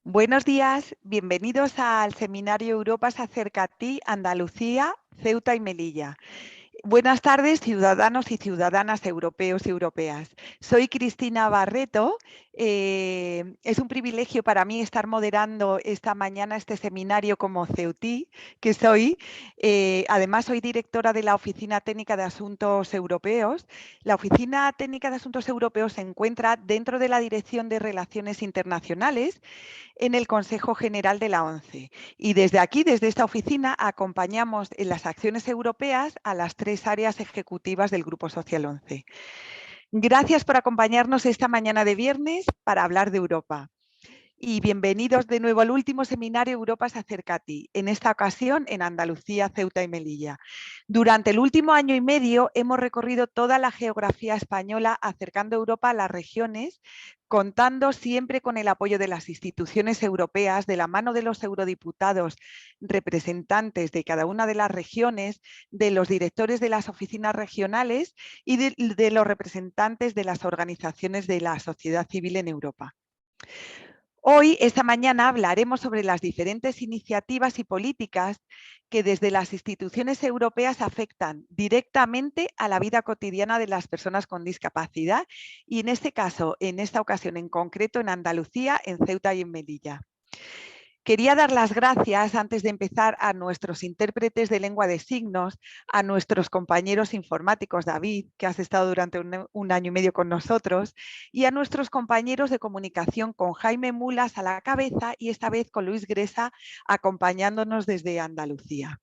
Buenos días, bienvenidos al seminario Europa se acerca a ti, Andalucía, Ceuta y Melilla. Buenas tardes, ciudadanos y ciudadanas europeos y europeas. Soy Cristina Barreto. Es un privilegio para mí estar moderando esta mañana este seminario como ceutí, que soy. Además, soy directora de la Oficina Técnica de Asuntos Europeos. La Oficina Técnica de Asuntos Europeos se encuentra dentro de la Dirección de Relaciones Internacionales en el Consejo General de la ONCE. Y desde aquí, desde esta oficina, acompañamos en las acciones europeas a las 3 áreas ejecutivas del Grupo Social 11. Gracias por acompañarnos esta mañana de viernes para hablar de Europa. Y bienvenidos de nuevo al último seminario Europa se acerca a ti, en esta ocasión en Andalucía, Ceuta y Melilla. Durante el último año y medio hemos recorrido toda la geografía española acercando Europa a las regiones, contando siempre con el apoyo de las instituciones europeas, de la mano de los eurodiputados, representantes de cada una de las regiones, de los directores de las oficinas regionales y de los representantes de las organizaciones de la sociedad civil en Europa. Hoy, esta mañana, hablaremos sobre las diferentes iniciativas y políticas que desde las instituciones europeas afectan directamente a la vida cotidiana de las personas con discapacidad y en este caso, en esta ocasión en concreto, en Andalucía, en Ceuta y en Melilla. Quería dar las gracias, antes de empezar, a nuestros intérpretes de lengua de signos, a nuestros compañeros informáticos, David, que has estado durante un año y medio con nosotros, y a nuestros compañeros de comunicación, con Jaime Mulas a la cabeza y esta vez con Luis Gresa acompañándonos desde Andalucía.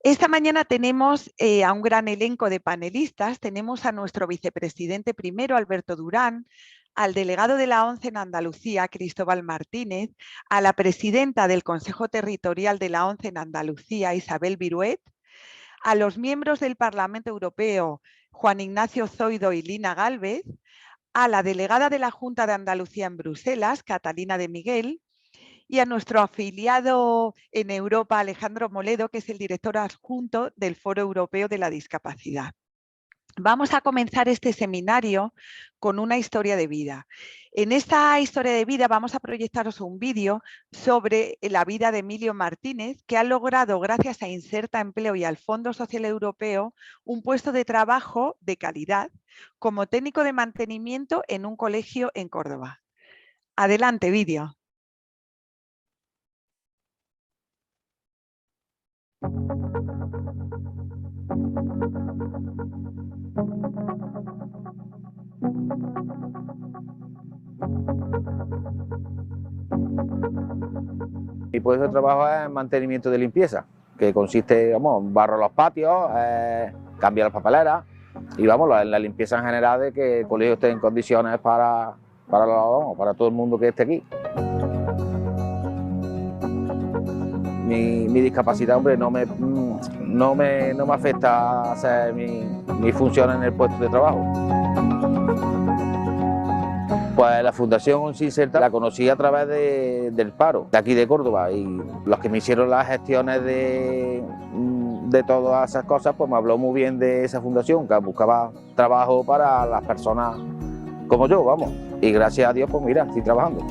Esta mañana tenemos a un gran elenco de panelistas. Tenemos a nuestro vicepresidente primero, Alberto Durán, al delegado de la ONCE en Andalucía, Cristóbal Martínez, a la presidenta del Consejo Territorial de la ONCE en Andalucía, Isabel Viruet, a los miembros del Parlamento Europeo, Juan Ignacio Zoido y Lina Gálvez, a la delegada de la Junta de Andalucía en Bruselas, Catalina de Miguel, y a nuestro afiliado en Europa, Alejandro Moledo, que es el director adjunto del Foro Europeo de la Discapacidad. Vamos a comenzar este seminario con una historia de vida. En esta historia de vida vamos a proyectaros un vídeo sobre la vida de Emilio Martínez, que ha logrado, gracias a Inserta Empleo y al Fondo Social Europeo, un puesto de trabajo de calidad como técnico de mantenimiento en un colegio en Córdoba. Adelante, vídeo. Mi puesto de trabajo es mantenimiento de limpieza, que consiste, vamos, barro los patios, cambiar las papeleras y vamos, la limpieza en general de que el colegio esté en condiciones para todo el mundo que esté aquí. Mi discapacidad, hombre, no me afecta a hacer mi función en el puesto de trabajo. Pues la Fundación Inserta la conocí a través del paro de aquí de Córdoba y los que me hicieron las gestiones de todas esas cosas, pues me habló muy bien de esa fundación, que buscaba trabajo para las personas como yo, vamos. Y gracias a Dios, pues mira, estoy trabajando.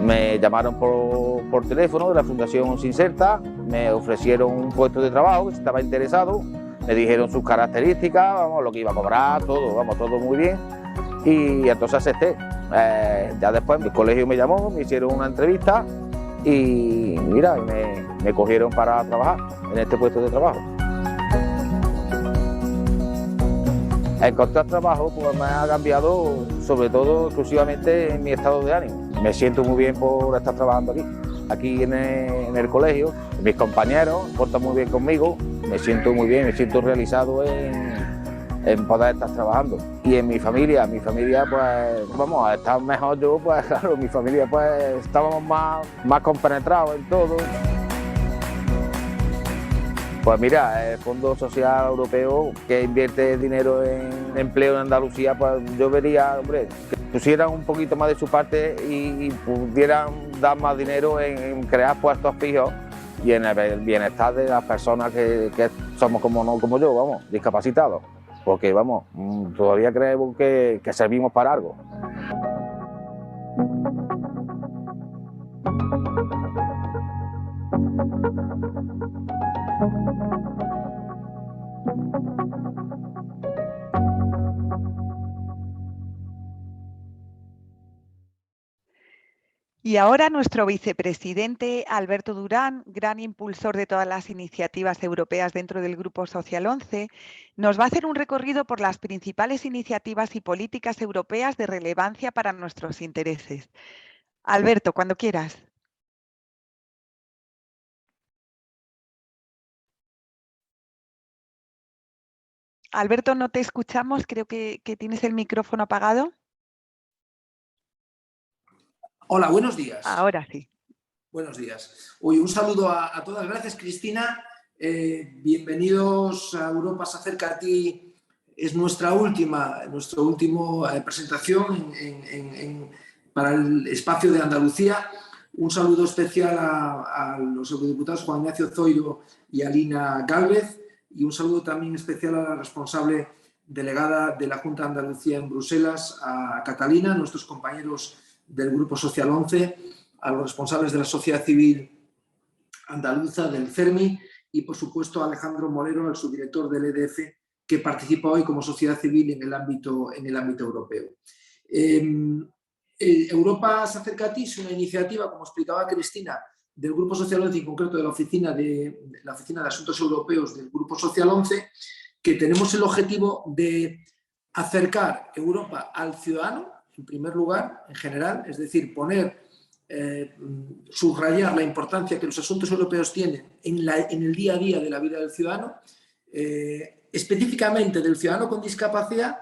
Me llamaron por teléfono de la Fundación Inserta, me ofrecieron un puesto de trabajo, que estaba interesado, me dijeron sus características, vamos, lo que iba a cobrar, todo, vamos, todo muy bien. Y entonces acepté. Ya después el colegio me llamó, me hicieron una entrevista y mira, me cogieron para trabajar en este puesto de trabajo. Encontrar trabajo pues me ha cambiado, sobre todo exclusivamente en mi estado de ánimo. Me siento muy bien por estar trabajando aquí. Aquí en el colegio, mis compañeros portan muy bien conmigo, me siento muy bien, me siento realizado en poder estar trabajando. Y en mi familia pues, vamos, a estar mejor yo, pues claro, mi familia pues estábamos más compenetrados en todo. Pues mira, el Fondo Social Europeo, que invierte dinero en empleo en Andalucía, pues yo vería, hombre, que pusieran un poquito más de su parte y pudieran dar más dinero en crear puestos fijos y en el bienestar de las personas que somos como yo, vamos, discapacitados. Porque vamos, todavía creemos que servimos para algo. Y ahora nuestro vicepresidente Alberto Durán, gran impulsor de todas las iniciativas europeas dentro del Grupo Social 11, nos va a hacer un recorrido por las principales iniciativas y políticas europeas de relevancia para nuestros intereses. Alberto, cuando quieras. Alberto, no te escuchamos, creo que tienes el micrófono apagado. Hola, buenos días. Ahora sí. Buenos días. Oye, un saludo a todas. Gracias, Cristina. Bienvenidos a Europa se acerca a ti. Es nuestra última presentación para el espacio de Andalucía. Un saludo especial a los eurodiputados Juan Ignacio Zoido y Alina Gálvez, y un saludo también especial a la responsable delegada de la Junta de Andalucía en Bruselas, a Catalina, nuestros compañeros del Grupo Social 11, a los responsables de la sociedad civil andaluza, del CERMI, y por supuesto a Alejandro Molero, el subdirector del EDF, que participa hoy como sociedad civil en el ámbito europeo. Europa se acerca a ti es una iniciativa, como explicaba Cristina, del Grupo Social 11, en concreto de la Oficina de Asuntos Europeos del Grupo Social 11, que tenemos el objetivo de acercar Europa al ciudadano, en primer lugar, en general, es decir, subrayar la importancia que los asuntos europeos tienen en el día a día de la vida del ciudadano, específicamente del ciudadano con discapacidad,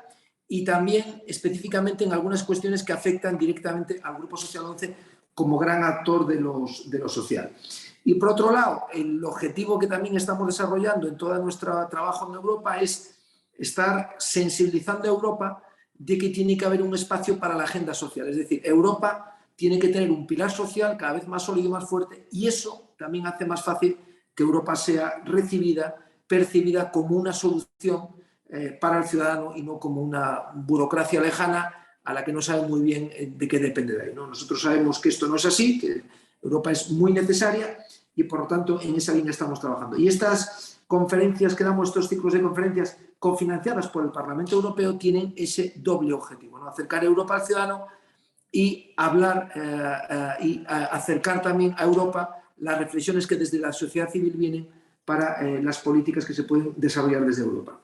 y también específicamente en algunas cuestiones que afectan directamente al Grupo Social 11 como gran actor de lo social. Y por otro lado, el objetivo que también estamos desarrollando en todo nuestro trabajo en Europa es estar sensibilizando a Europa de que tiene que haber un espacio para la agenda social. Es decir, Europa tiene que tener un pilar social cada vez más sólido y más fuerte, y eso también hace más fácil que Europa sea percibida como una solución para el ciudadano y no como una burocracia lejana a la que no sabe muy bien de qué depende de ahí, ¿no? Nosotros sabemos que esto no es así, que Europa es muy necesaria y por lo tanto en esa línea estamos trabajando. Y estas conferencias que damos, estos ciclos de conferencias cofinanciadas por el Parlamento Europeo, tienen ese doble objetivo, ¿no? Acercar Europa al ciudadano y hablar y acercar también a Europa las reflexiones que desde la sociedad civil vienen para las políticas que se pueden desarrollar desde Europa.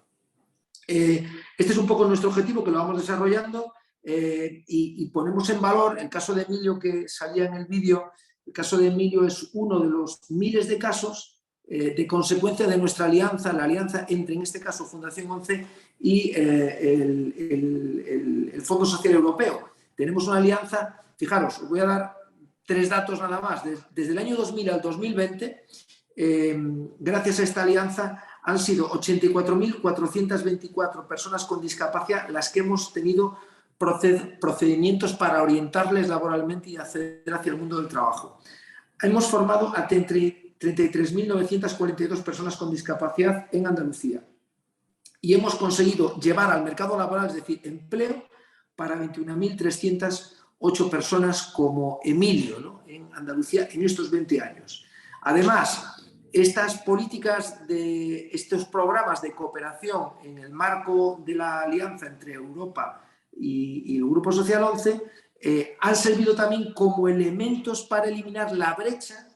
Este es un poco nuestro objetivo, que lo vamos desarrollando y ponemos en valor el caso de Emilio que salía en el vídeo. El caso de Emilio es uno de los miles de casos de consecuencia de nuestra alianza, la alianza entre, en este caso, Fundación 11 y el Fondo Social Europeo. Tenemos una alianza, fijaros, os voy a dar 3 datos nada más. Desde el año 2000 al 2020, gracias a esta alianza, han sido 84.424 personas con discapacidad las que hemos tenido procedimientos para orientarles laboralmente y acceder hacia el mundo del trabajo. Hemos formado a 33.942 personas con discapacidad en Andalucía y hemos conseguido llevar al mercado laboral, es decir, empleo, para 21.308 personas como Emilio, ¿no?, en Andalucía en estos 20 años. Además, estas políticas, estos programas de cooperación en el marco de la alianza entre Europa y el Grupo Social 11 han servido también como elementos para eliminar la brecha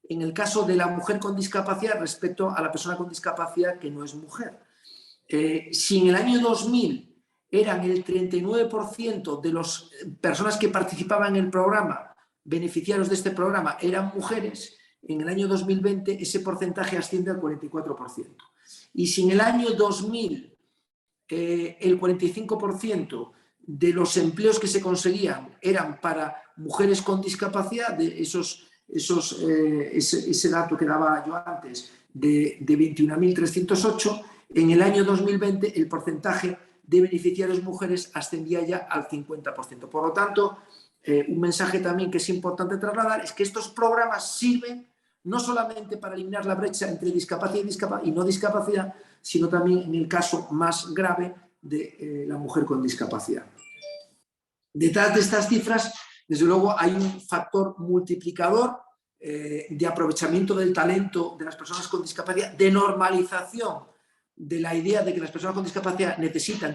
en el caso de la mujer con discapacidad respecto a la persona con discapacidad que no es mujer. Si en el año 2000 eran el 39% de las personas que participaban en el programa, beneficiarios de este programa, eran mujeres, en el año 2020 ese porcentaje asciende al 44%. Y si en el año 2000 el 45% de los empleos que se conseguían eran para mujeres con discapacidad, ese dato que daba yo antes, de 21.308, en el año 2020 el porcentaje de beneficiarios mujeres ascendía ya al 50%. Por lo tanto, un mensaje también que es importante trasladar es que estos programas sirven no solamente para eliminar la brecha entre discapacidad y no discapacidad, sino también en el caso más grave de la mujer con discapacidad. Detrás de estas cifras, desde luego, hay un factor multiplicador de aprovechamiento del talento de las personas con discapacidad, de normalización de la idea de que las personas con discapacidad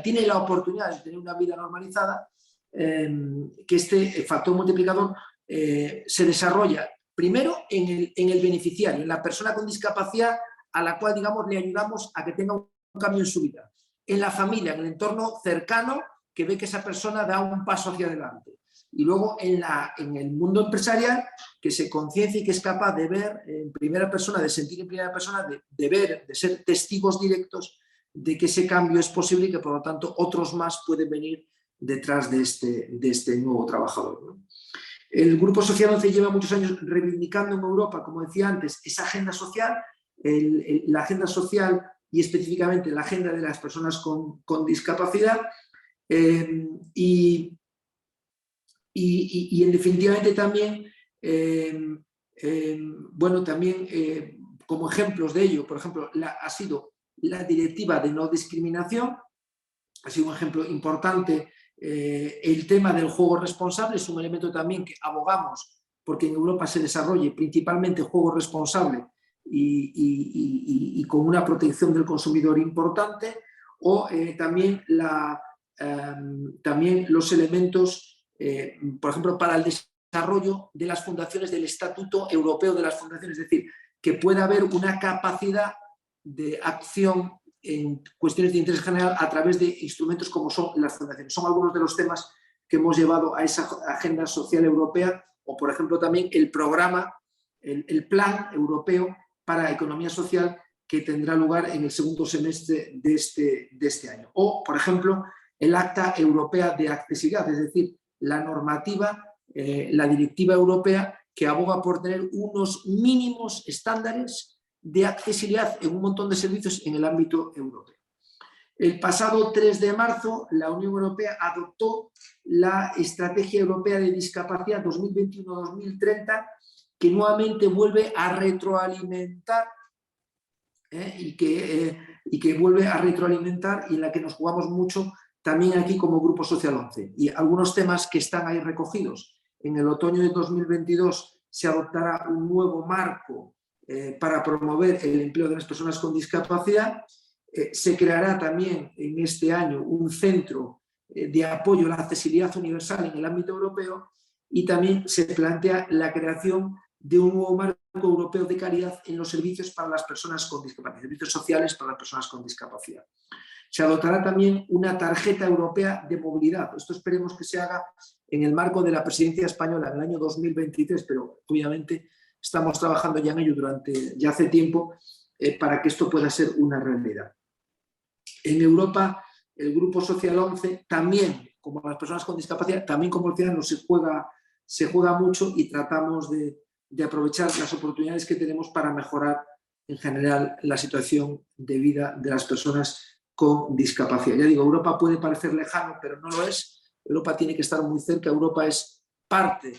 tienen la oportunidad de tener una vida normalizada, que este factor multiplicador se desarrolla primero en el beneficiario, en la persona con discapacidad a la cual, digamos, le ayudamos a que tenga un cambio en su vida. En la familia, en el entorno cercano, que ve que esa persona da un paso hacia adelante. Y luego en el mundo empresarial, que se conciencie y que es capaz de ver en primera persona, de sentir en primera persona, de ver, de ser testigos directos de que ese cambio es posible y que por lo tanto otros más pueden venir detrás de este nuevo trabajador, ¿no? El Grupo Social 11 lleva muchos años reivindicando en Europa, como decía antes, esa agenda social, la agenda social y específicamente la agenda de las personas con discapacidad, y definitivamente también, bueno, también como ejemplos de ello, por ejemplo, ha sido la directiva de no discriminación, ha sido un ejemplo importante. El tema del juego responsable es un elemento también que abogamos porque en Europa se desarrolle principalmente juego responsable y con una protección del consumidor importante, o también los elementos, por ejemplo, para el desarrollo de las fundaciones, del Estatuto Europeo de las Fundaciones, es decir, que pueda haber una capacidad de acción en cuestiones de interés general a través de instrumentos como son las fundaciones. Son algunos de los temas que hemos llevado a esa agenda social europea, o por ejemplo también el programa, el plan europeo para economía social que tendrá lugar en el segundo semestre de este año. O, por ejemplo, el Acta Europea de Accesibilidad, es decir, la normativa, la directiva europea que aboga por tener unos mínimos estándares de accesibilidad en un montón de servicios en el ámbito europeo. El pasado 3 de marzo, la Unión Europea adoptó la Estrategia Europea de Discapacidad 2021-2030, que nuevamente vuelve a retroalimentar y que vuelve a retroalimentar y en la que nos jugamos mucho también aquí como Grupo Social 11. Y algunos temas que están ahí recogidos. En el otoño de 2022 se adoptará un nuevo marco para promover el empleo de las personas con discapacidad. Se creará también en este año un centro de apoyo a la accesibilidad universal en el ámbito europeo, y también se plantea la creación de un nuevo marco europeo de calidad en los servicios para las personas con discapacidad, servicios sociales para las personas con discapacidad. Se adoptará también una tarjeta europea de movilidad. Esto esperemos que se haga en el marco de la presidencia española en el año 2023, pero obviamente estamos trabajando ya en ello ya hace tiempo para que esto pueda ser una realidad. En Europa, el Grupo Social 11 también, como las personas con discapacidad, también como el ciudadano se juega mucho, y tratamos de aprovechar las oportunidades que tenemos para mejorar en general la situación de vida de las personas con discapacidad. Ya digo, Europa puede parecer lejano, pero no lo es. Europa tiene que estar muy cerca. Europa es parte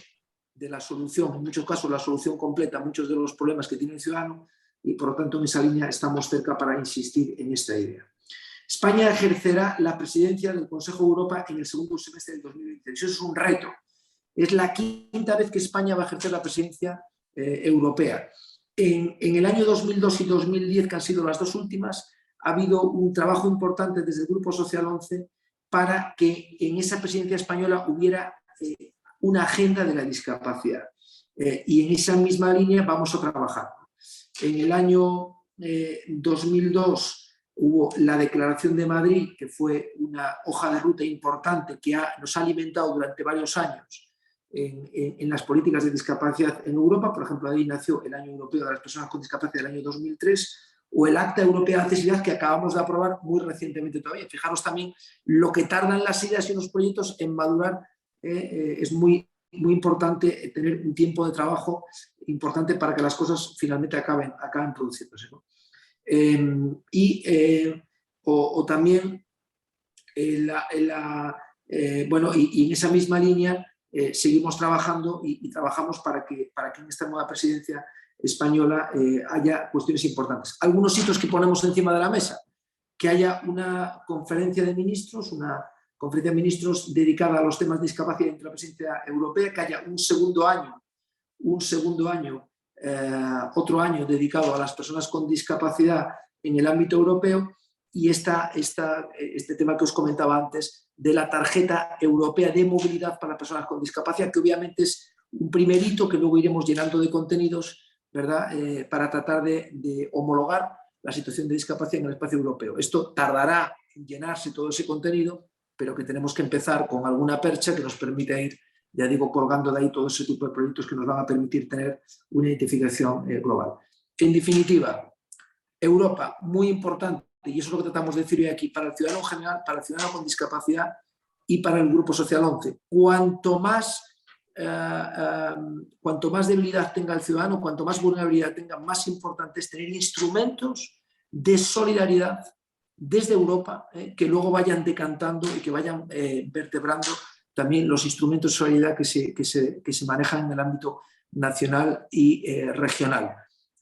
de la solución, en muchos casos la solución completa a muchos de los problemas que tiene el ciudadano, y por lo tanto en esa línea estamos cerca para insistir en esta idea. España ejercerá la presidencia del Consejo de Europa en el segundo semestre del 2023. Eso es un reto. Es la quinta vez que España va a ejercer la presidencia europea. En el año 2002 y 2010, que han sido las dos últimas, ha habido un trabajo importante desde el Grupo Social 11 para que en esa presidencia española hubiera una agenda de la discapacidad. Y en esa misma línea vamos a trabajar. En el año 2002 hubo la Declaración de Madrid, que fue una hoja de ruta importante que nos ha alimentado durante varios años en las políticas de discapacidad en Europa. Por ejemplo, ahí nació el Año Europeo de las Personas con Discapacidad del año 2003, o el Acta Europea de Accesibilidad, que acabamos de aprobar muy recientemente todavía. Fijaros también lo que tardan las ideas y los proyectos en madurar. Es muy importante tener un tiempo de trabajo importante para que las cosas finalmente acaben produciéndose, ¿no? También bueno, y en esa misma línea seguimos trabajando y trabajamos para que en esta nueva presidencia española haya cuestiones importantes. Algunos hitos que ponemos encima de la mesa: que haya una conferencia de ministros, dedicada a los temas de discapacidad entre la presidencia europea, que haya otro año dedicado a las personas con discapacidad en el ámbito europeo, y este tema que os comentaba antes de la tarjeta europea de movilidad para personas con discapacidad, que obviamente es un primer hito que luego iremos llenando de contenidos, ¿verdad? Para tratar de homologar la situación de discapacidad en el espacio europeo. Esto tardará en llenarse todo ese contenido, pero que tenemos que empezar con alguna percha que nos permita ir, ya digo, colgando de ahí todo ese tipo de proyectos que nos van a permitir tener una identificación global. En definitiva, Europa, muy importante, y eso es lo que tratamos de decir hoy aquí, para el ciudadano general, para el ciudadano con discapacidad y para el Grupo Social 11. Cuanto más debilidad tenga el ciudadano, cuanto más vulnerabilidad tenga, más importante es tener instrumentos de solidaridad desde Europa que luego vayan decantando y que vayan vertebrando también los instrumentos de solidaridad que se manejan en el ámbito nacional y regional.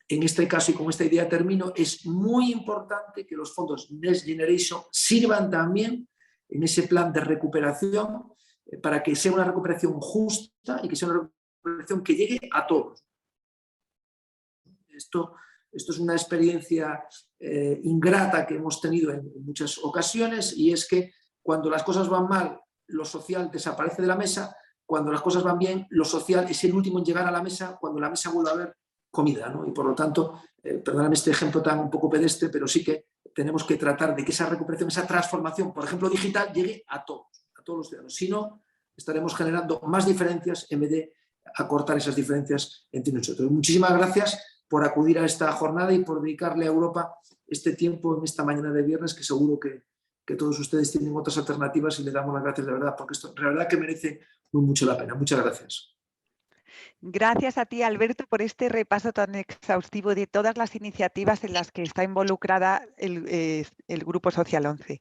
En este caso, y con esta idea termino, es muy importante que los fondos Next Generation sirvan también en ese plan de recuperación para que sea una recuperación justa y que sea una recuperación que llegue a todos. Esto es una experiencia ingrata que hemos tenido en muchas ocasiones, y es que cuando las cosas van mal, lo social desaparece de la mesa. Cuando las cosas van bien, lo social es el último en llegar a la mesa cuando la mesa vuelve a haber comida, ¿no? Y por lo tanto, perdóname este ejemplo tan un poco pedestre, pero sí que tenemos que tratar de que esa recuperación, esa transformación, por ejemplo digital, llegue a todos los ciudadanos. Si no, estaremos generando más diferencias en vez de acortar esas diferencias entre nosotros. Muchísimas gracias por acudir a esta jornada y por dedicarle a Europa este tiempo en esta mañana de viernes, que seguro que todos ustedes tienen otras alternativas, y le damos las gracias de verdad, porque esto de verdad que merece mucho la pena. Muchas gracias. Gracias a ti, Alberto, por este repaso tan exhaustivo de todas las iniciativas en las que está involucrada el Grupo Social 11.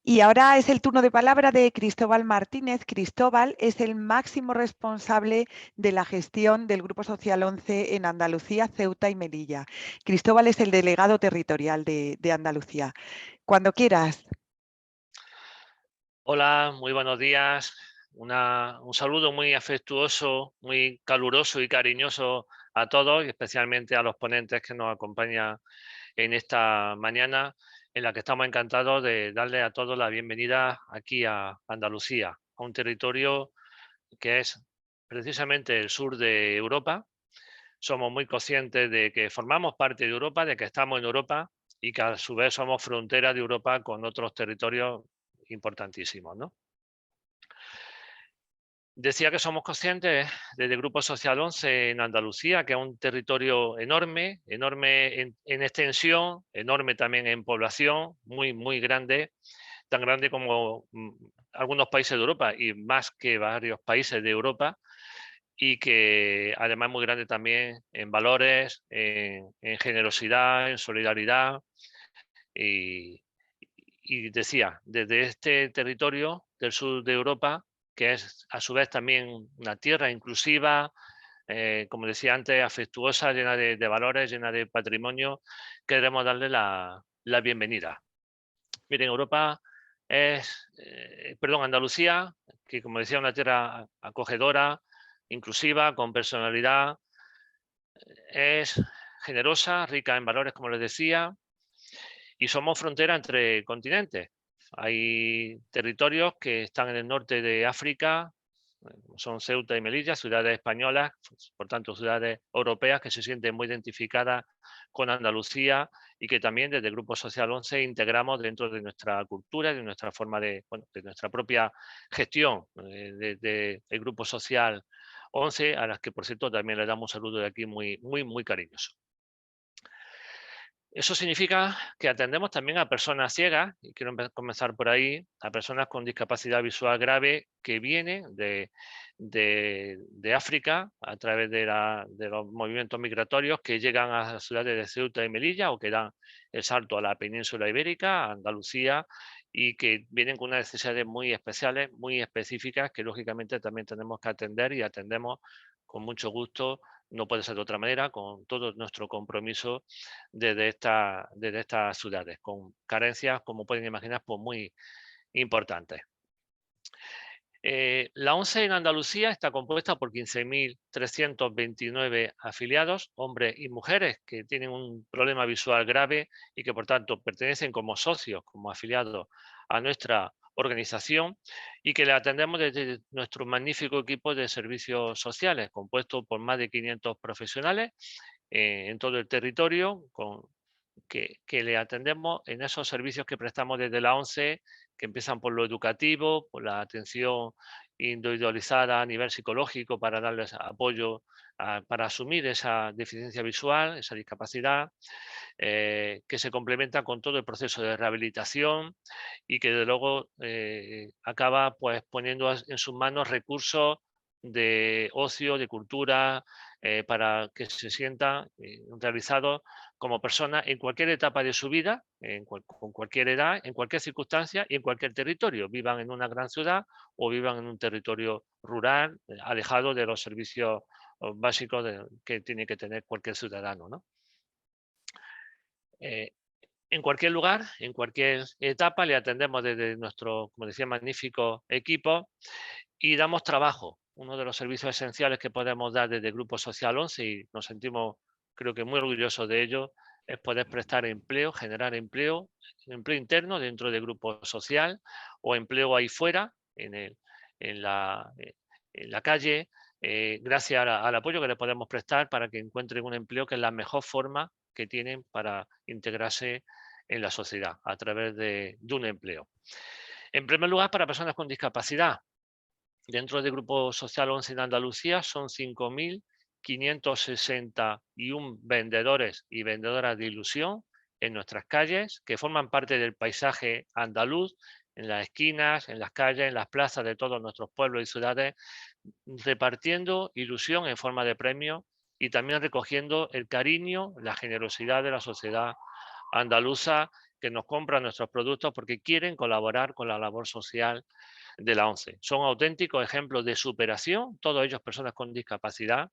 Y ahora es el turno de palabra de Cristóbal Martínez. Cristóbal es el máximo responsable de la gestión del Grupo Social 11 en Andalucía, Ceuta y Melilla. Cristóbal es el delegado territorial de Andalucía. Cuando quieras. Hola, muy buenos días. Un saludo muy afectuoso, muy caluroso y cariñoso a todos, y especialmente a los ponentes que nos acompañan en esta mañana, en la que estamos encantados de darle a todos la bienvenida aquí a Andalucía, a un territorio que es precisamente el sur de Europa. Somos muy conscientes de que formamos parte de Europa, de que estamos en Europa y que a su vez somos frontera de Europa con otros territorios importantísimos, ¿no? Decía que somos conscientes desde el Grupo Social 11 en Andalucía, que es un territorio enorme, enorme en extensión, enorme también en población, muy, muy grande, tan grande como algunos países de Europa y más que varios países de Europa, y que además es muy grande también en valores, en generosidad, en solidaridad. Y decía, desde este territorio del sur de Europa, que es a su vez también una tierra inclusiva, como decía antes, afectuosa, llena de valores, llena de patrimonio, queremos darle la bienvenida. Miren, Europa es, Andalucía, que como decía, una tierra acogedora, inclusiva, con personalidad, es generosa, rica en valores, como les decía, y somos frontera entre continentes. Hay territorios que están en el norte de África, son Ceuta y Melilla, ciudades españolas, por tanto ciudades europeas que se sienten muy identificadas con Andalucía, y que también desde el Grupo Social 11 integramos dentro de nuestra cultura, de nuestra forma de nuestra propia gestión del Grupo Social 11, a las que por cierto también le damos un saludo de aquí muy, muy, muy cariñoso. Eso significa que atendemos también a personas ciegas, y quiero comenzar por ahí, a personas con discapacidad visual grave que vienen de África a través de los movimientos migratorios, que llegan a las ciudades de Ceuta y Melilla, o que dan el salto a la península ibérica, a Andalucía, y que vienen con unas necesidades muy especiales, muy específicas, que lógicamente también tenemos que atender, y atendemos con mucho gusto. No puede ser de otra manera, con todo nuestro compromiso desde estas ciudades, con carencias, como pueden imaginar, pues muy importantes. La ONCE en Andalucía está compuesta por 15.329 afiliados, hombres y mujeres, que tienen un problema visual grave y que por tanto pertenecen como socios, como afiliados a nuestra organización y que le atendemos desde nuestro magnífico equipo de servicios sociales, compuesto por más de 500 profesionales en todo el territorio, que le atendemos en esos servicios que prestamos desde la ONCE, que empiezan por lo educativo, por la atención individualizada a nivel psicológico para darles apoyo para asumir esa deficiencia visual, esa discapacidad, que se complementa con todo el proceso de rehabilitación y que desde luego acaba pues poniendo en sus manos recursos de ocio, de cultura, para que se sientan realizados como personas en cualquier etapa de su vida, con cualquier edad, en cualquier circunstancia y en cualquier territorio, vivan en una gran ciudad o vivan en un territorio rural, alejado de los servicios básicos que tiene que tener cualquier ciudadano, ¿no? En cualquier lugar, en cualquier etapa, le atendemos desde nuestro, como decía, magnífico equipo y damos trabajo. Uno de los servicios esenciales que podemos dar desde Grupo Social 11, y nos sentimos, creo que muy orgullosos de ello, es poder prestar empleo, generar empleo interno dentro del Grupo Social o empleo ahí fuera, en la calle, gracias al apoyo que le podemos prestar para que encuentren un empleo, que es la mejor forma que tienen para integrarse en la sociedad a través de un empleo. En primer lugar, para personas con discapacidad. Dentro del Grupo Social 11 de Andalucía son 5.561 vendedores y vendedoras de ilusión en nuestras calles, que forman parte del paisaje andaluz, en las esquinas, en las calles, en las plazas de todos nuestros pueblos y ciudades, repartiendo ilusión en forma de premio y también recogiendo el cariño, la generosidad de la sociedad andaluza, que nos compra nuestros productos porque quieren colaborar con la labor social de la ONCE. Son auténticos ejemplos de superación, todos ellos personas con discapacidad,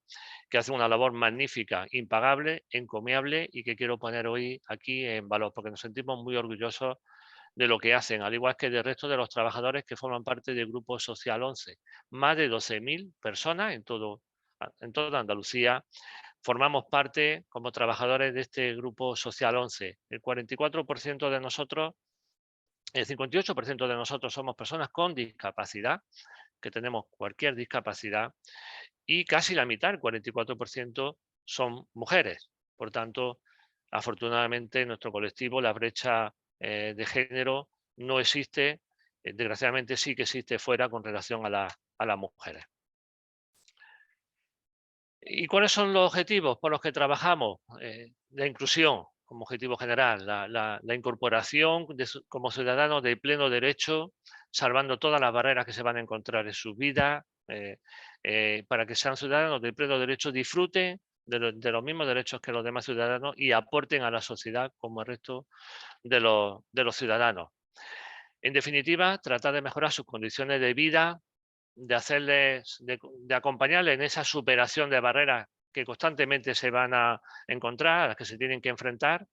que hacen una labor magnífica, impagable, encomiable y que quiero poner hoy aquí en valor, porque nos sentimos muy orgullosos de lo que hacen, al igual que del resto de los trabajadores que forman parte del Grupo Social 11. Más de 12.000 personas en toda Andalucía formamos parte como trabajadores de este Grupo Social 11. El 44% de nosotros, el 58% de nosotros somos personas con discapacidad, que tenemos cualquier discapacidad, y casi la mitad, el 44%, son mujeres. Por tanto, afortunadamente en nuestro colectivo la brecha de género no existe, desgraciadamente sí que existe fuera con relación a las mujeres. ¿Y cuáles son los objetivos por los que trabajamos? La inclusión como objetivo general, la incorporación como ciudadanos de pleno derecho, salvando todas las barreras que se van a encontrar en su vida, para que sean ciudadanos de pleno derecho, disfruten de los mismos derechos que los demás ciudadanos y aporten a la sociedad como el resto de los ciudadanos. En definitiva, tratar de mejorar sus condiciones de vida, de acompañarles en esa superación de barreras que constantemente se van a encontrar, a las que se tienen que enfrentar,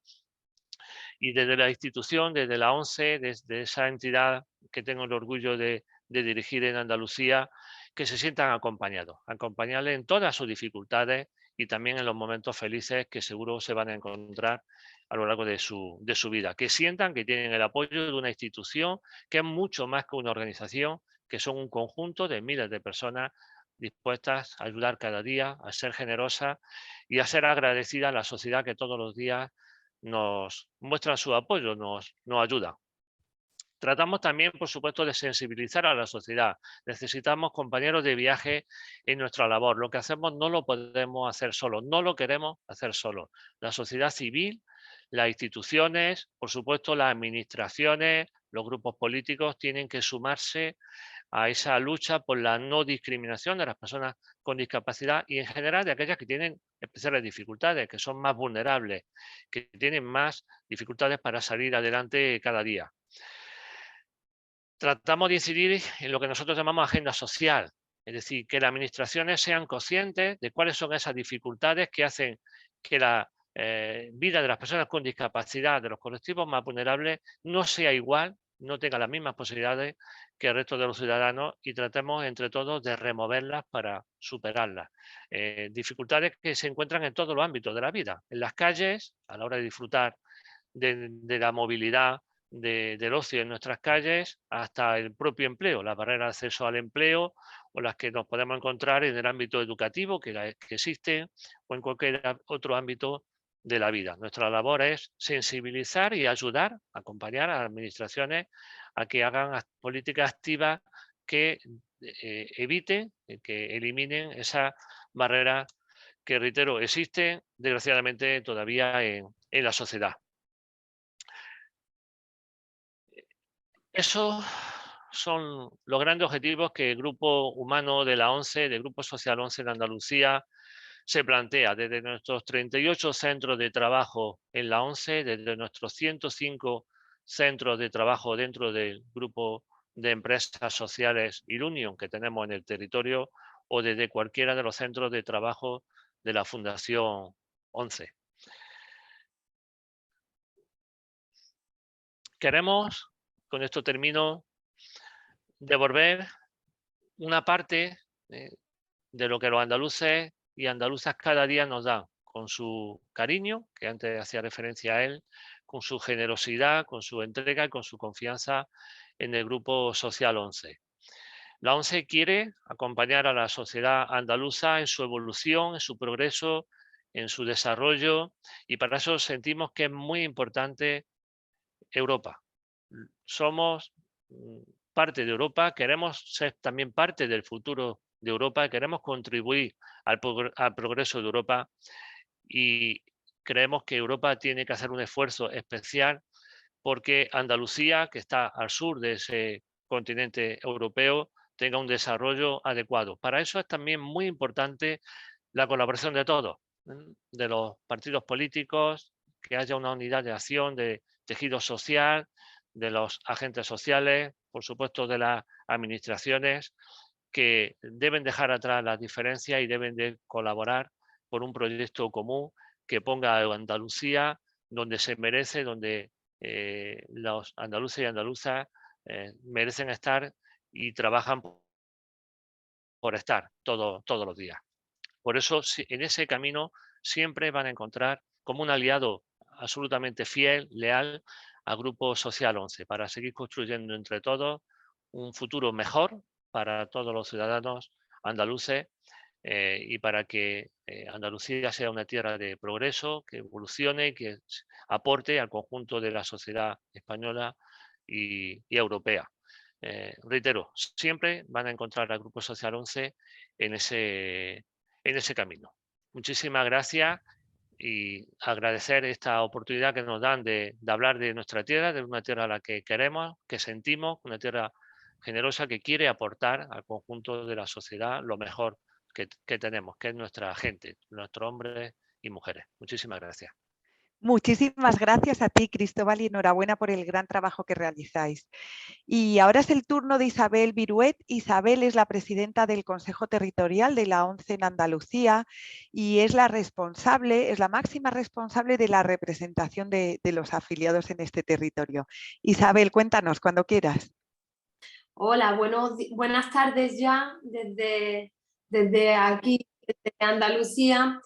y desde la institución, desde la ONCE, desde esa entidad que tengo el orgullo de dirigir en Andalucía, que se sientan acompañarles en todas sus dificultades y también en los momentos felices que seguro se van a encontrar a lo largo de su vida, que sientan que tienen el apoyo de una institución que es mucho más que una organización, que son un conjunto de miles de personas dispuestas a ayudar cada día, a ser generosas y a ser agradecidas a la sociedad que todos los días nos muestra su apoyo, nos ayuda. Tratamos también, por supuesto, de sensibilizar a la sociedad. Necesitamos compañeros de viaje en nuestra labor. Lo que hacemos no lo podemos hacer solos, no lo queremos hacer solos. La sociedad civil, las instituciones, por supuesto, las administraciones, los grupos políticos tienen que sumarse a esa lucha por la no discriminación de las personas con discapacidad y en general de aquellas que tienen especiales dificultades, que son más vulnerables, que tienen más dificultades para salir adelante cada día. Tratamos de incidir en lo que nosotros llamamos agenda social, es decir, que las administraciones sean conscientes de cuáles son esas dificultades que hacen que la vida de las personas con discapacidad, de los colectivos más vulnerables, no sea igual, no tenga las mismas posibilidades que el resto de los ciudadanos y tratemos entre todos de removerlas para superarlas. Dificultades que se encuentran en todos los ámbitos de la vida, en las calles, a la hora de disfrutar de la movilidad, del ocio en nuestras calles hasta el propio empleo, las barreras de acceso al empleo o las que nos podemos encontrar en el ámbito educativo que existen o en cualquier otro ámbito de la vida. Nuestra labor es sensibilizar y ayudar, acompañar a las administraciones a que hagan políticas activas que eviten, que eliminen esa barrera que, reitero, existe desgraciadamente todavía en la sociedad. Esos son los grandes objetivos que el Grupo Humano de la ONCE, del Grupo Social ONCE de Andalucía, se plantea desde nuestros 38 centros de trabajo en la ONCE, desde nuestros 105 centros de trabajo dentro del grupo de empresas sociales Ilunion que tenemos en el territorio o desde cualquiera de los centros de trabajo de la Fundación ONCE. Queremos, con esto termino, devolver una parte de lo que los andaluces y andaluzas cada día nos dan, con su cariño, que antes hacía referencia a él, con su generosidad, con su entrega y con su confianza en el Grupo Social ONCE. La ONCE quiere acompañar a la sociedad andaluza en su evolución, en su progreso, en su desarrollo, y para eso sentimos que es muy importante Europa. Somos parte de Europa, queremos ser también parte del futuro de Europa, queremos contribuir al progreso de Europa y creemos que Europa tiene que hacer un esfuerzo especial porque Andalucía, que está al sur de ese continente europeo, tenga un desarrollo adecuado. Para eso es también muy importante la colaboración de todos, de los partidos políticos, que haya una unidad de acción, de tejido social, de los agentes sociales, por supuesto de las administraciones, que deben dejar atrás las diferencias y deben de colaborar por un proyecto común que ponga a Andalucía donde se merece, donde los andaluces y andaluzas merecen estar y trabajan por estar todos los días. Por eso, en ese camino siempre van a encontrar como un aliado absolutamente fiel, leal, al Grupo Social ONCE, para seguir construyendo entre todos un futuro mejor para todos los ciudadanos andaluces y para que Andalucía sea una tierra de progreso, que evolucione y que aporte al conjunto de la sociedad española y europea. Reitero, siempre van a encontrar al Grupo Social ONCE en ese camino. Muchísimas gracias y agradecer esta oportunidad que nos dan de hablar de nuestra tierra, de una tierra a la que queremos, que sentimos, una tierra generosa que quiere aportar al conjunto de la sociedad lo mejor que tenemos, que es nuestra gente, nuestros hombres y mujeres. Muchísimas gracias. Muchísimas gracias a ti, Cristóbal, y enhorabuena por el gran trabajo que realizáis. Y ahora es el turno de Isabel Viruet. Isabel es la presidenta del Consejo Territorial de la ONCE en Andalucía y es la máxima responsable de la representación de los afiliados en este territorio. Isabel, cuéntanos cuando quieras. Hola, buenas tardes ya desde aquí, desde Andalucía.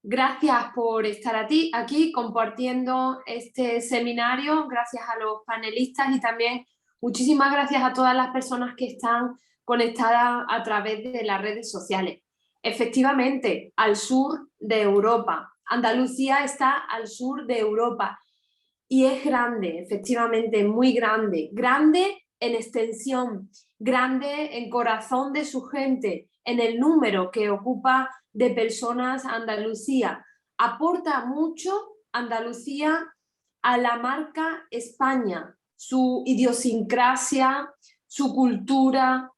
Gracias por estar aquí compartiendo este seminario, gracias a los panelistas y también muchísimas gracias a todas las personas que están conectadas a través de las redes sociales. Efectivamente, al sur de Europa. Andalucía está al sur de Europa y es grande, efectivamente, muy grande. Grande en extensión, grande en corazón de su gente, en el número que ocupa de personas Andalucía. Aporta mucho Andalucía a la marca España, su idiosincrasia, su cultura,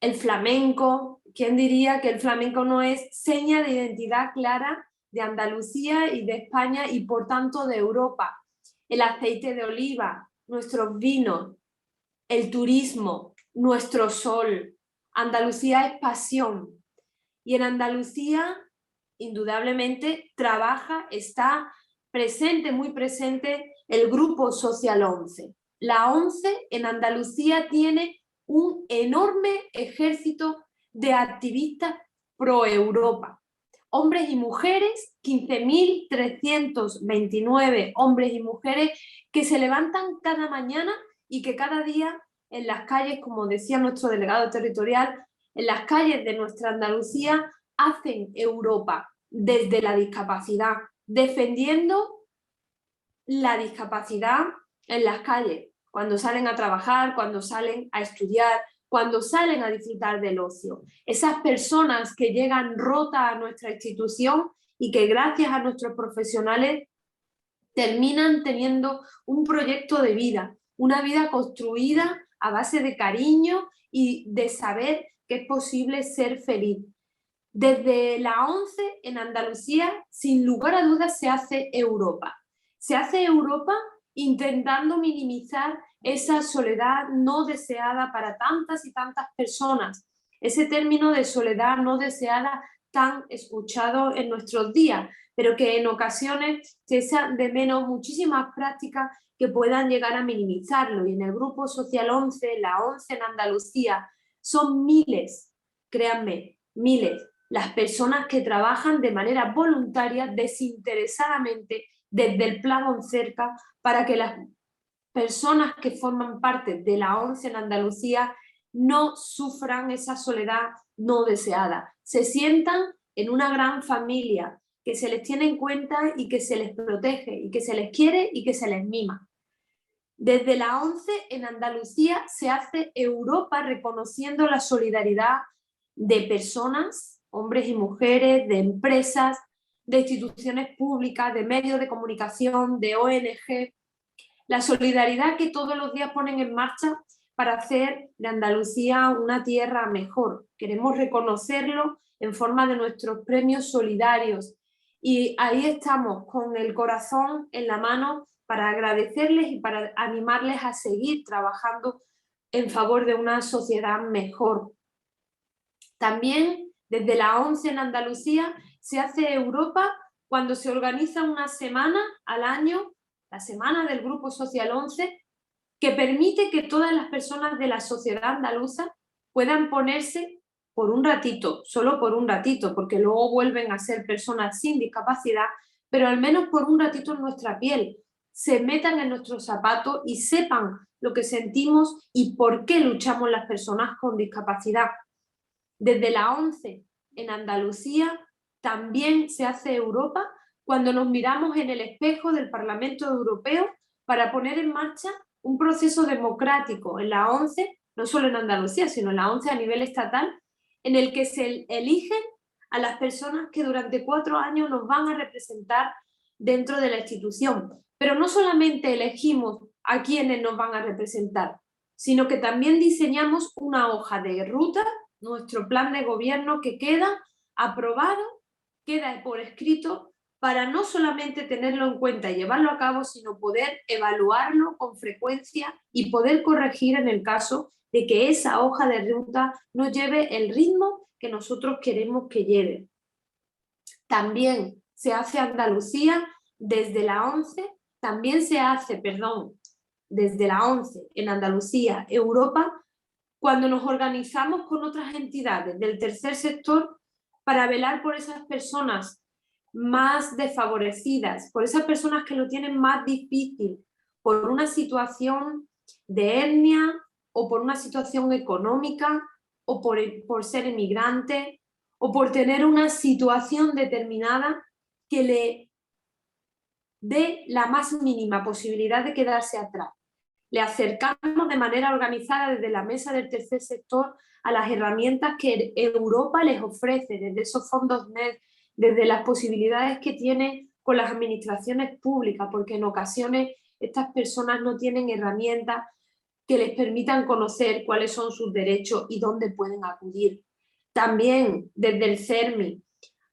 el flamenco. ¿Quién diría que el flamenco no es seña de identidad clara de Andalucía y de España y por tanto de Europa? El aceite de oliva, nuestros vinos, el turismo, nuestro sol. Andalucía es pasión. Y en Andalucía, indudablemente, está presente, muy presente, el Grupo Social ONCE. La ONCE en Andalucía tiene un enorme ejército de activistas pro Europa. hombres y mujeres, 15.329 hombres y mujeres que se levantan cada mañana y que cada día en las calles, como decía nuestro delegado territorial, en las calles de nuestra Andalucía hacen Europa desde la discapacidad, defendiendo la discapacidad en las calles, cuando salen a trabajar, cuando salen a estudiar, cuando salen a disfrutar del ocio. Esas personas que llegan rotas a nuestra institución y que gracias a nuestros profesionales terminan teniendo un proyecto de vida, una vida construida a base de cariño y de saber que es posible ser feliz. Desde la ONCE en Andalucía, sin lugar a dudas, se hace Europa. Se hace Europa intentando minimizar esa soledad no deseada para tantas y tantas personas. Ese término de soledad no deseada tan escuchado en nuestros días, pero que en ocasiones se echa de menos muchísimas prácticas que puedan llegar a minimizarlo. Y en el Grupo Social 11, la ONCE en Andalucía, son miles, créanme, miles, las personas que trabajan de manera voluntaria, desinteresadamente, desde el Plan ONCERCA, para que las personas que forman parte de la ONCE en Andalucía no sufran esa soledad no deseada. Se sientan en una gran familia, que se les tiene en cuenta y que se les protege, y que se les quiere y que se les mima. Desde la ONCE en Andalucía se hace Europa reconociendo la solidaridad de personas, hombres y mujeres, de empresas, de instituciones públicas, de medios de comunicación, de ONG. La solidaridad que todos los días ponen en marcha para hacer de Andalucía una tierra mejor. Queremos reconocerlo en forma de nuestros premios solidarios. Y ahí estamos, con el corazón en la mano, para agradecerles y para animarles a seguir trabajando en favor de una sociedad mejor. También desde la ONCE en Andalucía se hace Europa cuando se organiza una semana al año, la semana del Grupo Social 11, que permite que todas las personas de la sociedad andaluza puedan ponerse por un ratito, solo por un ratito, porque luego vuelven a ser personas sin discapacidad, pero al menos por un ratito en nuestra piel, se metan en nuestros zapatos y sepan lo que sentimos y por qué luchamos las personas con discapacidad. Desde la ONCE en Andalucía también se hace Europa cuando nos miramos en el espejo del Parlamento Europeo para poner en marcha un proceso democrático en la ONCE, no solo en Andalucía, sino en la ONCE a nivel estatal, en el que se eligen a las personas que durante 4 años nos van a representar dentro de la institución. Pero no solamente elegimos a quienes nos van a representar, sino que también diseñamos una hoja de ruta, nuestro plan de gobierno que queda aprobado, queda por escrito, para no solamente tenerlo en cuenta y llevarlo a cabo, sino poder evaluarlo con frecuencia y poder corregir en el caso de que esa hoja de ruta no lleve el ritmo que nosotros queremos que lleve. También se hace Andalucía desde la ONCE, también se hace, desde la ONCE en Andalucía, Europa, cuando nos organizamos con otras entidades del tercer sector para velar por esas personas más desfavorecidas, por esas personas que lo tienen más difícil, por una situación de etnia o por una situación económica o por ser emigrante o por tener una situación determinada que le dé la más mínima posibilidad de quedarse atrás. Le acercamos de manera organizada desde la mesa del tercer sector a las herramientas que Europa les ofrece, desde esos fondos NED, desde las posibilidades que tiene con las administraciones públicas, porque en ocasiones estas personas no tienen herramientas que les permitan conocer cuáles son sus derechos y dónde pueden acudir. También desde el CERMI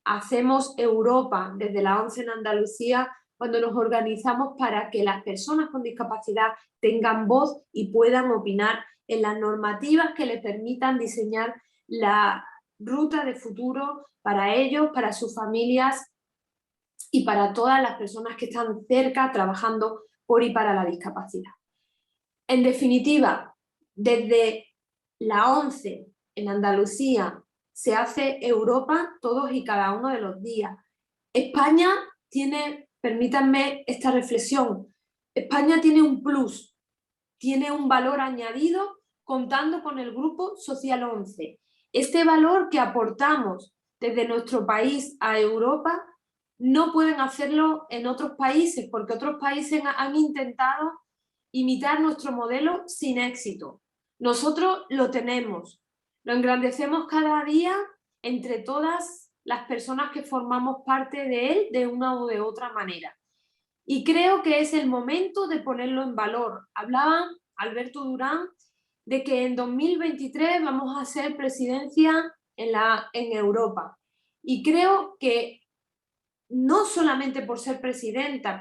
hacemos Europa, desde la ONCE en Andalucía, cuando nos organizamos para que las personas con discapacidad tengan voz y puedan opinar en las normativas que les permitan diseñar la ruta de futuro para ellos, para sus familias y para todas las personas que están cerca trabajando por y para la discapacidad. En definitiva, desde la ONCE en Andalucía se hace Europa todos y cada uno de los días. España tiene, permítanme esta reflexión, España tiene un plus, tiene un valor añadido contando con el Grupo Social 11. Este valor que aportamos desde nuestro país a Europa no pueden hacerlo en otros países, porque otros países han intentado imitar nuestro modelo sin éxito. Nosotros lo tenemos, lo engrandecemos cada día entre todas las personas que formamos parte de él de una o de otra manera. Y creo que es el momento de ponerlo en valor. Hablaba Alberto Durán de que en 2023 vamos a hacer presidencia en Europa. Y creo que no solamente por ser presidencia,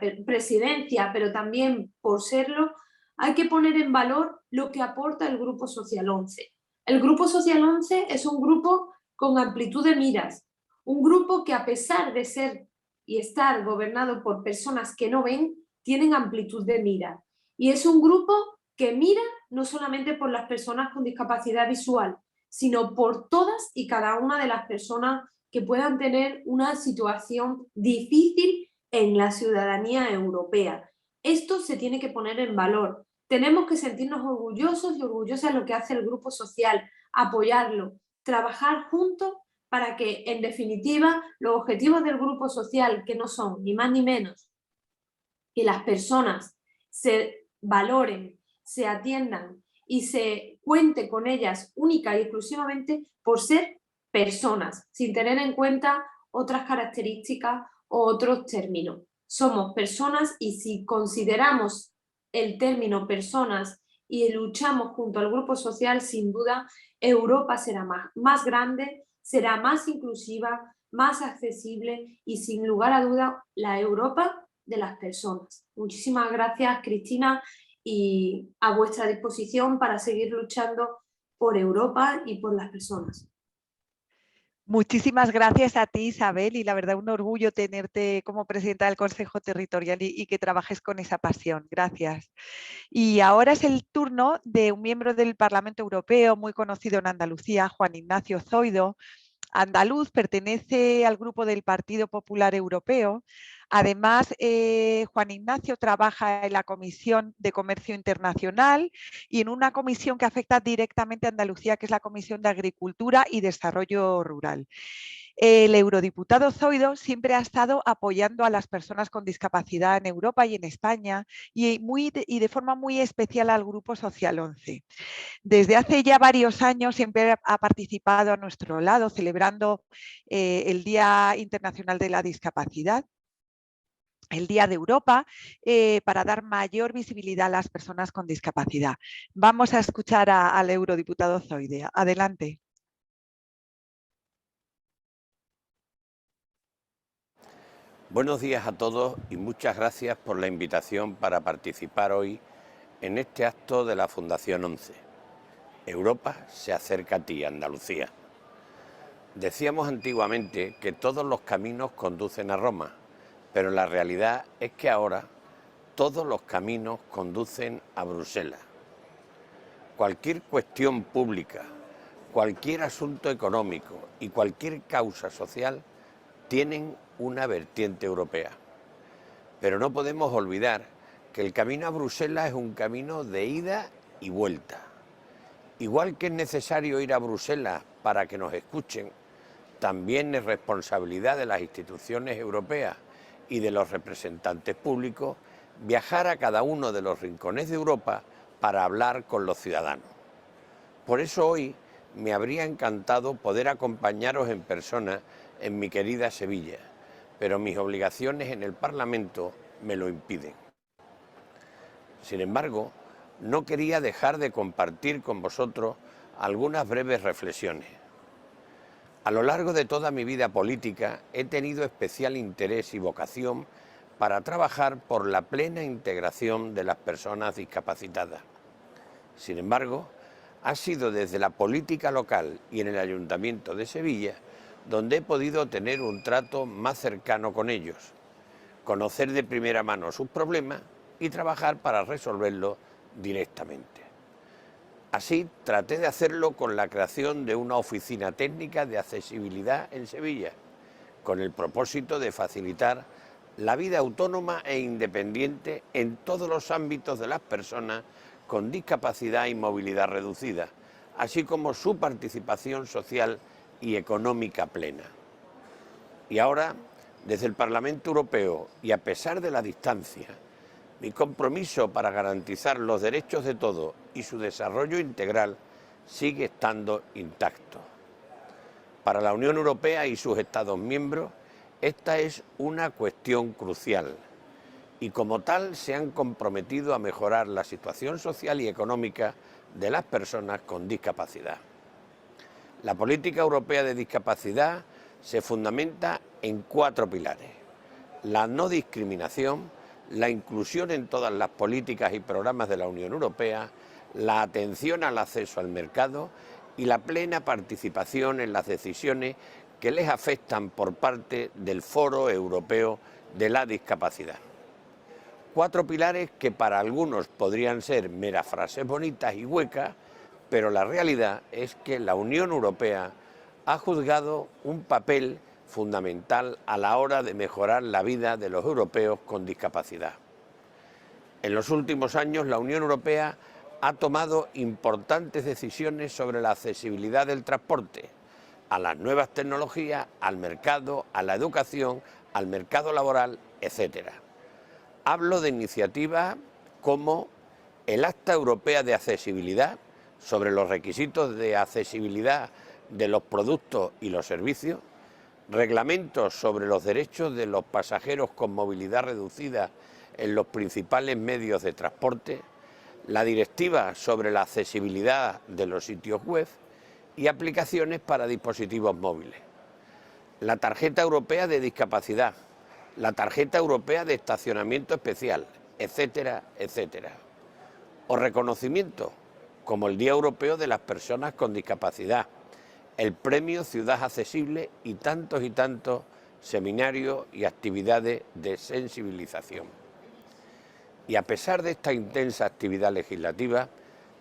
pero también por serlo, hay que poner en valor lo que aporta el Grupo Social 11. El Grupo Social 11 es un grupo con amplitud de miras, un grupo que a pesar de ser y estar gobernado por personas que no ven, tienen amplitud de mira. Y es un grupo que mira no solamente por las personas con discapacidad visual, sino por todas y cada una de las personas que puedan tener una situación difícil en la ciudadanía europea. Esto se tiene que poner en valor. Tenemos que sentirnos orgullosos y orgullosas de lo que hace el grupo social, apoyarlo, trabajar juntos para que, en definitiva, los objetivos del grupo social, que no son ni más ni menos que las personas se valoren, se atiendan y se cuente con ellas única y exclusivamente por ser personas, sin tener en cuenta otras características o otros términos. Somos personas y si consideramos el término personas y luchamos junto al grupo social, sin duda Europa será más grande, será más inclusiva, más accesible y sin lugar a duda la Europa de las personas. Muchísimas gracias, Cristina, y a vuestra disposición para seguir luchando por Europa y por las personas. Muchísimas gracias a ti, Isabel, y la verdad un orgullo tenerte como presidenta del Consejo Territorial y que trabajes con esa pasión. Gracias. Y ahora es el turno de un miembro del Parlamento Europeo muy conocido en Andalucía, Juan Ignacio Zoido. Andaluz, pertenece al grupo del Partido Popular Europeo. Además, Juan Ignacio trabaja en la Comisión de Comercio Internacional y en una comisión que afecta directamente a Andalucía, que es la Comisión de Agricultura y Desarrollo Rural. El eurodiputado Zoido siempre ha estado apoyando a las personas con discapacidad en Europa y en España y de forma muy especial al Grupo Social 11. Desde hace ya varios años siempre ha participado a nuestro lado celebrando el Día Internacional de la Discapacidad, el Día de Europa, para dar mayor visibilidad a las personas con discapacidad. Vamos a escuchar al eurodiputado Zoide. Adelante. Buenos días a todos y muchas gracias por la invitación para participar hoy en este acto de la Fundación 11. Europa se acerca a ti, Andalucía. Decíamos antiguamente que todos los caminos conducen a Roma, pero la realidad es que ahora todos los caminos conducen a Bruselas. Cualquier cuestión pública, cualquier asunto económico y cualquier causa social tienen una vertiente europea. Pero no podemos olvidar que el camino a Bruselas es un camino de ida y vuelta. Igual que es necesario ir a Bruselas para que nos escuchen, también es responsabilidad de las instituciones europeas y de los representantes públicos viajar a cada uno de los rincones de Europa para hablar con los ciudadanos. Por eso hoy me habría encantado poder acompañaros en persona en mi querida Sevilla, pero mis obligaciones en el Parlamento me lo impiden. Sin embargo, no quería dejar de compartir con vosotros algunas breves reflexiones. A lo largo de toda mi vida política he tenido especial interés y vocación para trabajar por la plena integración de las personas discapacitadas. Sin embargo, ha sido desde la política local y en el Ayuntamiento de Sevilla donde he podido tener un trato más cercano con ellos, conocer de primera mano sus problemas y trabajar para resolverlos directamente. Así traté de hacerlo con la creación de una oficina técnica de accesibilidad en Sevilla, con el propósito de facilitar la vida autónoma e independiente en todos los ámbitos de las personas con discapacidad y movilidad reducida, así como su participación social y económica plena. Y ahora, desde el Parlamento Europeo y a pesar de la distancia, mi compromiso para garantizar los derechos de todos y su desarrollo integral sigue estando intacto. Para la Unión Europea y sus Estados miembros, esta es una cuestión crucial y como tal se han comprometido a mejorar la situación social y económica de las personas con discapacidad. La política europea de discapacidad se fundamenta en 4 pilares: la no discriminación, la inclusión en todas las políticas y programas de la Unión Europea, la atención al acceso al mercado y la plena participación en las decisiones que les afectan por parte del Foro Europeo de la Discapacidad. 4 pilares que para algunos podrían ser meras frases bonitas y huecas, pero la realidad es que la Unión Europea ha juzgado un papel fundamental a la hora de mejorar la vida de los europeos con discapacidad. En los últimos años la Unión Europea ha tomado importantes decisiones sobre la accesibilidad del transporte, a las nuevas tecnologías, al mercado, a la educación, al mercado laboral, etc. Hablo de iniciativas como el Acta Europea de Accesibilidad sobre los requisitos de accesibilidad de los productos y los servicios, reglamentos sobre los derechos de los pasajeros con movilidad reducida en los principales medios de transporte, la directiva sobre la accesibilidad de los sitios web y aplicaciones para dispositivos móviles, la tarjeta europea de discapacidad, la tarjeta europea de estacionamiento especial, etcétera, etcétera. O reconocimiento, como el Día Europeo de las Personas con Discapacidad, el Premio Ciudad Accesible y tantos seminarios y actividades de sensibilización. Y a pesar de esta intensa actividad legislativa,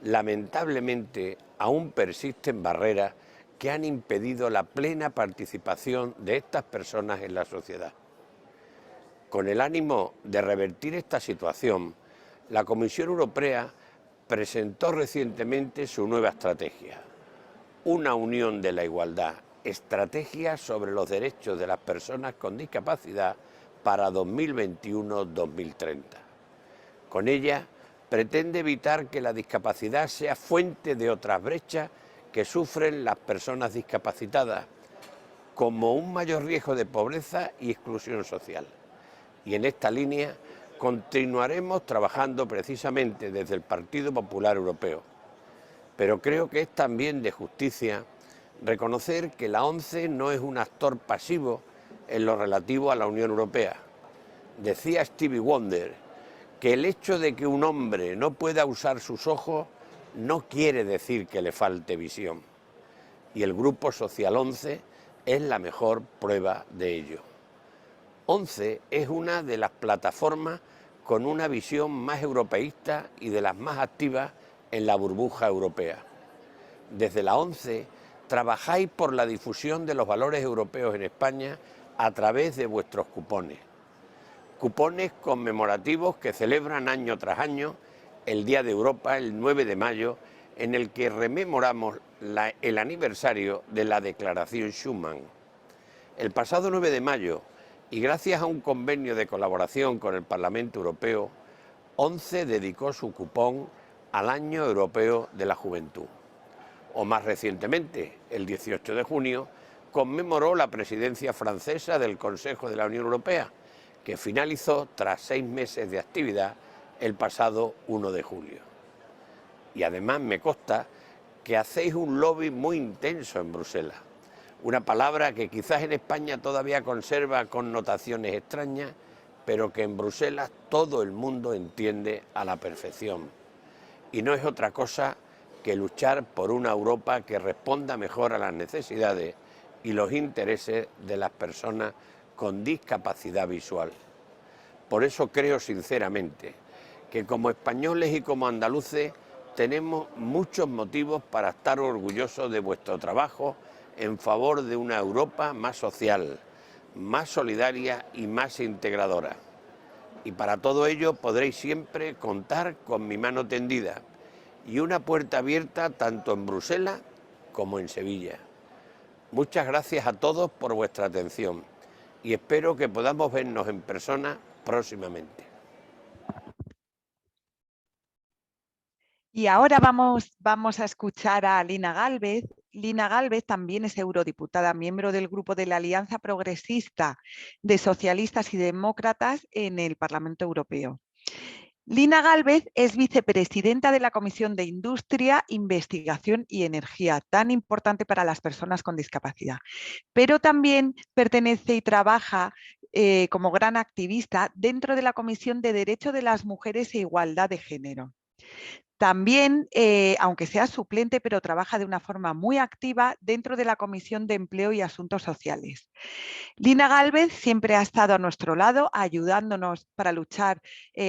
lamentablemente aún persisten barreras que han impedido la plena participación de estas personas en la sociedad. Con el ánimo de revertir esta situación, la Comisión Europea presentó recientemente su nueva estrategia, Una Unión de la Igualdad, estrategia sobre los derechos de las personas con discapacidad para 2021-2030. Con ella pretende evitar que la discapacidad sea fuente de otras brechas que sufren las personas discapacitadas, como un mayor riesgo de pobreza y exclusión social. Y en esta línea continuaremos trabajando precisamente desde el Partido Popular Europeo. Pero creo que es también de justicia reconocer que la ONCE no es un actor pasivo en lo relativo a la Unión Europea. Decía Stevie Wonder que el hecho de que un hombre no pueda usar sus ojos no quiere decir que le falte visión. Y el Grupo Social 11 es la mejor prueba de ello. 11 es una de las plataformas con una visión más europeísta y de las más activas en la burbuja europea. Desde la 11 trabajáis por la difusión de los valores europeos en España a través de vuestros cupones. Cupones conmemorativos que celebran año tras año el Día de Europa, el 9 de mayo, en el que rememoramos el aniversario de la Declaración Schuman. El pasado 9 de mayo, y gracias a un convenio de colaboración con el Parlamento Europeo, 11 dedicó su cupón al Año Europeo de la Juventud. O más recientemente, el 18 de junio, conmemoró la presidencia francesa del Consejo de la Unión Europea, que finalizó tras 6 meses de actividad el pasado 1 de julio. Y además me consta que hacéis un lobby muy intenso en Bruselas, una palabra que quizás en España todavía conserva connotaciones extrañas, pero que en Bruselas todo el mundo entiende a la perfección. Y no es otra cosa que luchar por una Europa que responda mejor a las necesidades y los intereses de las personas con discapacidad visual. Por eso creo sinceramente que como españoles y como andaluces tenemos muchos motivos para estar orgullosos de vuestro trabajo en favor de una Europa más social, más solidaria y más integradora. Y para todo ello podréis siempre contar con mi mano tendida y una puerta abierta tanto en Bruselas como en Sevilla. Muchas gracias a todos por vuestra atención y espero que podamos vernos en persona próximamente. Y ahora vamos a escuchar a Lina Gálvez. Lina Gálvez también es eurodiputada, miembro del grupo de la Alianza Progresista de Socialistas y Demócratas en el Parlamento Europeo. Lina Gálvez es vicepresidenta de la Comisión de Industria, Investigación y Energía, tan importante para las personas con discapacidad, pero también pertenece y trabaja como gran activista dentro de la Comisión de Derecho de las Mujeres e Igualdad de Género. También, aunque sea suplente, pero trabaja de una forma muy activa dentro de la Comisión de Empleo y Asuntos Sociales. Lina Gálvez siempre ha estado a nuestro lado, ayudándonos para luchar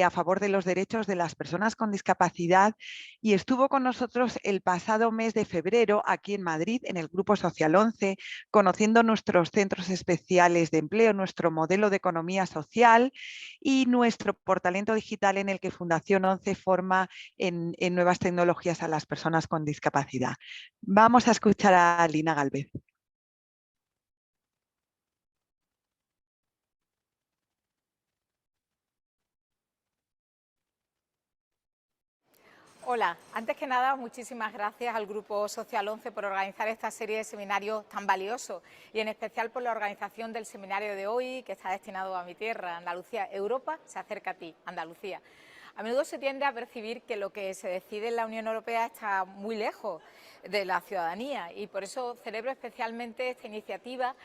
a favor de los derechos de las personas con discapacidad, y estuvo con nosotros el pasado mes de febrero aquí en Madrid, en el Grupo Social 11, conociendo nuestros centros especiales de empleo, nuestro modelo de economía social y nuestro portalento digital en el que Fundación 11 forma en nuevas tecnologías a las personas con discapacidad. Vamos a escuchar a Lina Gálvez. Hola, antes que nada muchísimas gracias al Grupo Social 11 por organizar esta serie de seminarios tan valiosos y en especial por la organización del seminario de hoy que está destinado a mi tierra, Andalucía. Europa se acerca a ti, Andalucía. A menudo se tiende a percibir que lo que se decide en la Unión Europea está muy lejos de la ciudadanía y por eso celebro especialmente esta iniciativa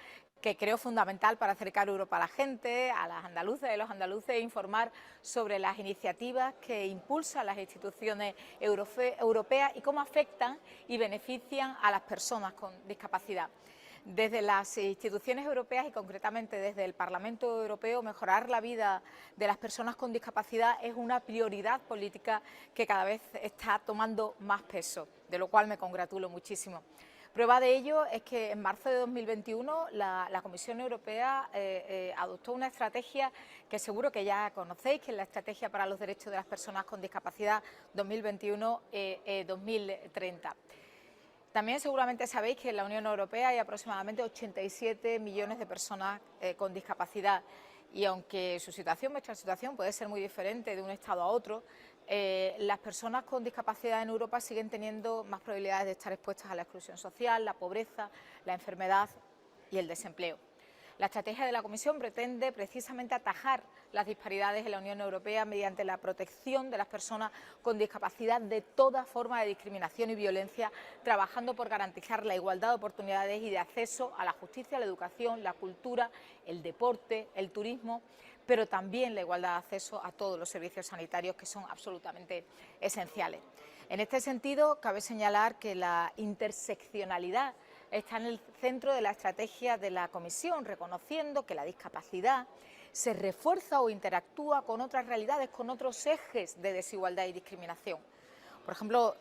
que creo fundamental para acercar Europa a la gente, a las andaluzas y los andaluces e informar sobre las iniciativas que impulsan las instituciones europeas y cómo afectan y benefician a las personas con discapacidad. Desde las instituciones europeas y concretamente desde el Parlamento Europeo, mejorar la vida de las personas con discapacidad es una prioridad política que cada vez está tomando más peso, de lo cual me congratulo muchísimo. Prueba de ello es que en marzo de 2021 la Comisión Europea adoptó una estrategia que seguro que ya conocéis, que es la Estrategia para los Derechos de las Personas con Discapacidad 2021-2030. También seguramente sabéis que en la Unión Europea hay aproximadamente 87 millones de personas con discapacidad y aunque nuestra situación puede ser muy diferente de un estado a otro, las personas con discapacidad en Europa siguen teniendo más probabilidades de estar expuestas a la exclusión social, la pobreza, la enfermedad y el desempleo. La estrategia de la Comisión pretende precisamente atajar las disparidades en la Unión Europea mediante la protección de las personas con discapacidad de toda forma de discriminación y violencia, trabajando por garantizar la igualdad de oportunidades y de acceso a la justicia, la educación, la cultura, el deporte, el turismo, pero también la igualdad de acceso a todos los servicios sanitarios que son absolutamente esenciales. En este sentido, cabe señalar que la interseccionalidad está en el centro de la estrategia de la Comisión, reconociendo que la discapacidad se refuerza o interactúa con otras realidades, con otros ejes de desigualdad y discriminación. Por ejemplo,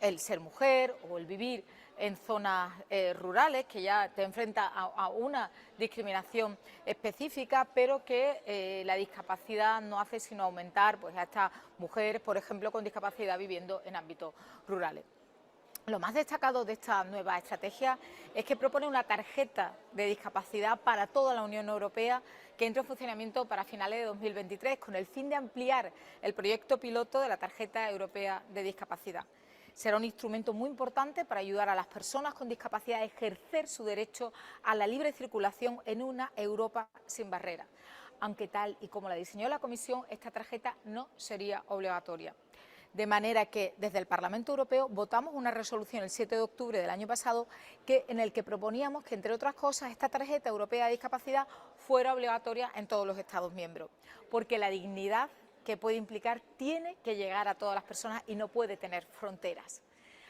el ser mujer o el vivir en zonas rurales, que ya te enfrenta a una discriminación específica, pero que la discapacidad no hace sino aumentar pues, a estas mujeres, por ejemplo, con discapacidad viviendo en ámbitos rurales. Lo más destacado de esta nueva estrategia es que propone una tarjeta de discapacidad para toda la Unión Europea que entre en funcionamiento para finales de 2023 con el fin de ampliar el proyecto piloto de la tarjeta europea de discapacidad. Será un instrumento muy importante para ayudar a las personas con discapacidad a ejercer su derecho a la libre circulación en una Europa sin barreras. Aunque tal y como la diseñó la Comisión, esta tarjeta no sería obligatoria. De manera que desde el Parlamento Europeo votamos una resolución el 7 de octubre del año pasado en el que proponíamos que, entre otras cosas, esta tarjeta europea de discapacidad fuera obligatoria en todos los Estados miembros, porque la dignidad que puede implicar tiene que llegar a todas las personas y no puede tener fronteras.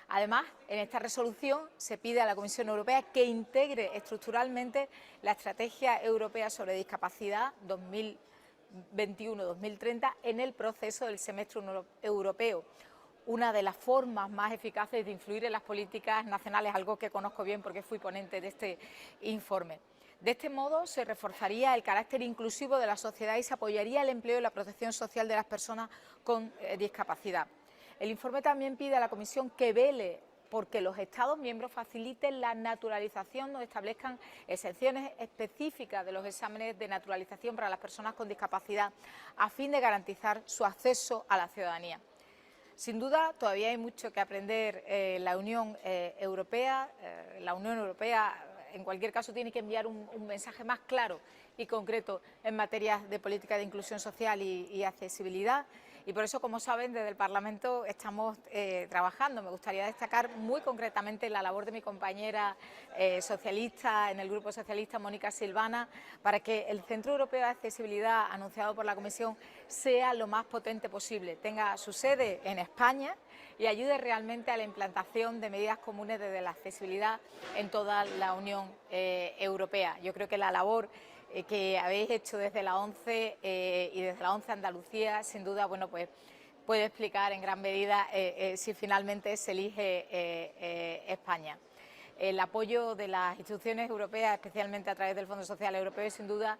Además, en esta resolución se pide a la Comisión Europea que integre estructuralmente la Estrategia Europea sobre Discapacidad 2021-2030 en el proceso del semestre europeo, una de las formas más eficaces de influir en las políticas nacionales, algo que conozco bien porque fui ponente de este informe. De este modo se reforzaría el carácter inclusivo de la sociedad y se apoyaría el empleo y la protección social de las personas con discapacidad. El informe también pide a la Comisión que vele porque los Estados miembros faciliten la naturalización o establezcan exenciones específicas de los exámenes de naturalización para las personas con discapacidad a fin de garantizar su acceso a la ciudadanía. Sin duda, todavía hay mucho que aprender la Unión Europea. La Unión Europea, en cualquier caso, tiene que enviar un mensaje más claro y concreto en materia de política de inclusión social y accesibilidad. Y por eso, como saben, desde el Parlamento estamos trabajando. Me gustaría destacar muy concretamente la labor de mi compañera socialista en el Grupo Socialista, Mónica Silvana, para que el Centro Europeo de Accesibilidad anunciado por la Comisión sea lo más potente posible, tenga su sede en España y ayude realmente a la implantación de medidas comunes desde la accesibilidad en toda la Unión Europea. Yo creo que la labor que habéis hecho desde la ONCE y desde la ONCE Andalucía, sin duda, bueno, pues puede explicar en gran medida si finalmente se elige España. El apoyo de las instituciones europeas, especialmente a través del Fondo Social Europeo, es sin duda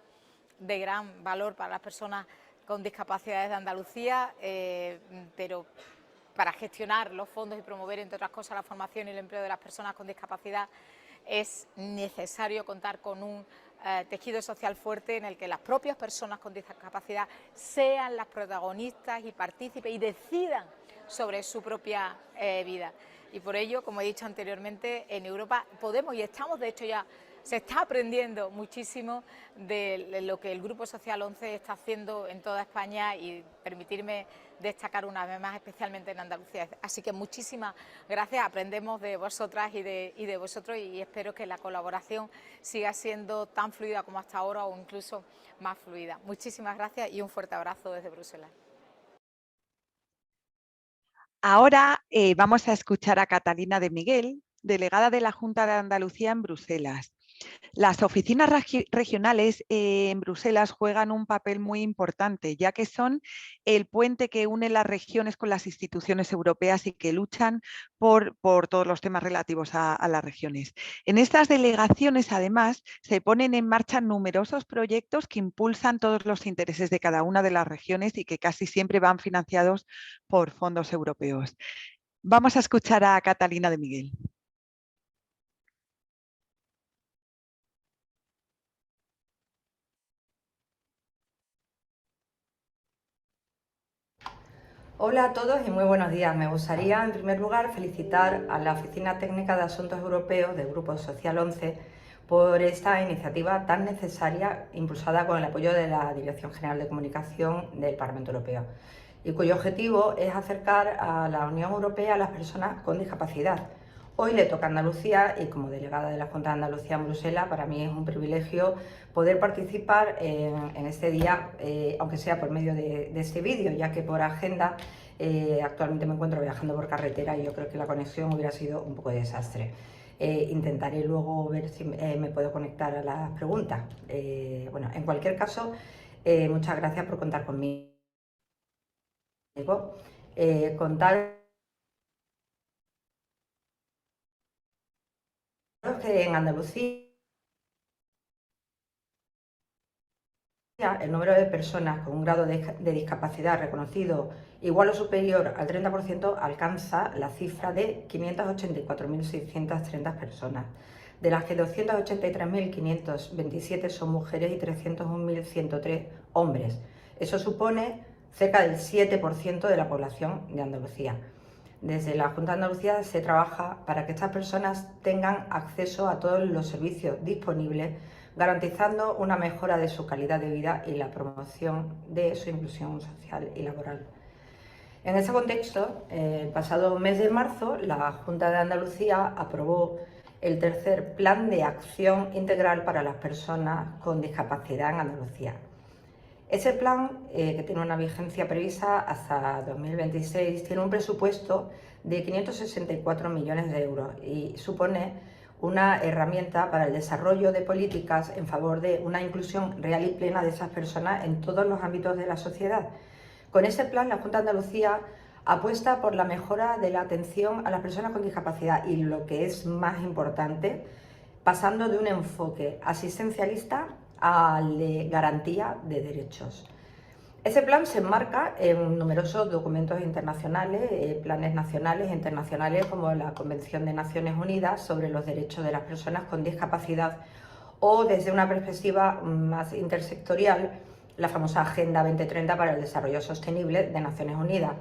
de gran valor para las personas con discapacidades de Andalucía, pero para gestionar los fondos y promover, entre otras cosas, la formación y el empleo de las personas con discapacidad es necesario contar con un tejido social fuerte en el que las propias personas con discapacidad sean las protagonistas y participen y decidan sobre su propia vida. Y por ello, como he dicho anteriormente, en Europa podemos y estamos, de hecho ya se está aprendiendo muchísimo de lo que el Grupo Social 11 está haciendo en toda España y permitirme destacar una vez más especialmente en Andalucía. Así que muchísimas gracias, aprendemos de vosotras y de vosotros y espero que la colaboración siga siendo tan fluida como hasta ahora o incluso más fluida. Muchísimas gracias y un fuerte abrazo desde Bruselas. Ahora vamos a escuchar a Catalina de Miguel, delegada de la Junta de Andalucía en Bruselas. Las oficinas regionales en Bruselas juegan un papel muy importante, ya que son el puente que une las regiones con las instituciones europeas y que luchan por todos los temas relativos a las regiones. En estas delegaciones, además, se ponen en marcha numerosos proyectos que impulsan todos los intereses de cada una de las regiones y que casi siempre van financiados por fondos europeos. Vamos a escuchar a Catalina de Miguel. Hola a todos y muy buenos días. Me gustaría, en primer lugar, felicitar a la Oficina Técnica de Asuntos Europeos del Grupo Social 11 por esta iniciativa tan necesaria, impulsada con el apoyo de la Dirección General de Comunicación del Parlamento Europeo, y cuyo objetivo es acercar a la Unión Europea a las personas con discapacidad. Hoy le toca a Andalucía y como delegada de la Junta de Andalucía en Bruselas, para mí es un privilegio poder participar en este día, aunque sea por medio de este vídeo, ya que por agenda actualmente me encuentro viajando por carretera y yo creo que la conexión hubiera sido un poco de desastre. Intentaré luego ver si me puedo conectar a las preguntas. Bueno, en cualquier caso, muchas gracias por contar conmigo. Contar que en Andalucía el número de personas con un grado de discapacidad reconocido igual o superior al 30% alcanza la cifra de 584.630 personas, de las que 283.527 son mujeres y 301.103 hombres. Eso supone cerca del 7% de la población de Andalucía. Desde la Junta de Andalucía se trabaja para que estas personas tengan acceso a todos los servicios disponibles, garantizando una mejora de su calidad de vida y la promoción de su inclusión social y laboral. En ese contexto, el pasado mes de marzo, la Junta de Andalucía aprobó el tercer Plan de Acción Integral para las Personas con Discapacidad en Andalucía. Ese plan, que tiene una vigencia prevista hasta 2026, tiene un presupuesto de 564 millones de euros y supone una herramienta para el desarrollo de políticas en favor de una inclusión real y plena de esas personas en todos los ámbitos de la sociedad. Con ese plan, la Junta de Andalucía apuesta por la mejora de la atención a las personas con discapacidad y, lo que es más importante, pasando de un enfoque asistencialista al de garantía de derechos. Ese plan se enmarca en numerosos documentos internacionales, planes nacionales e internacionales, como la Convención de Naciones Unidas sobre los Derechos de las Personas con Discapacidad, o, desde una perspectiva más intersectorial, la famosa Agenda 2030 para el Desarrollo Sostenible de Naciones Unidas,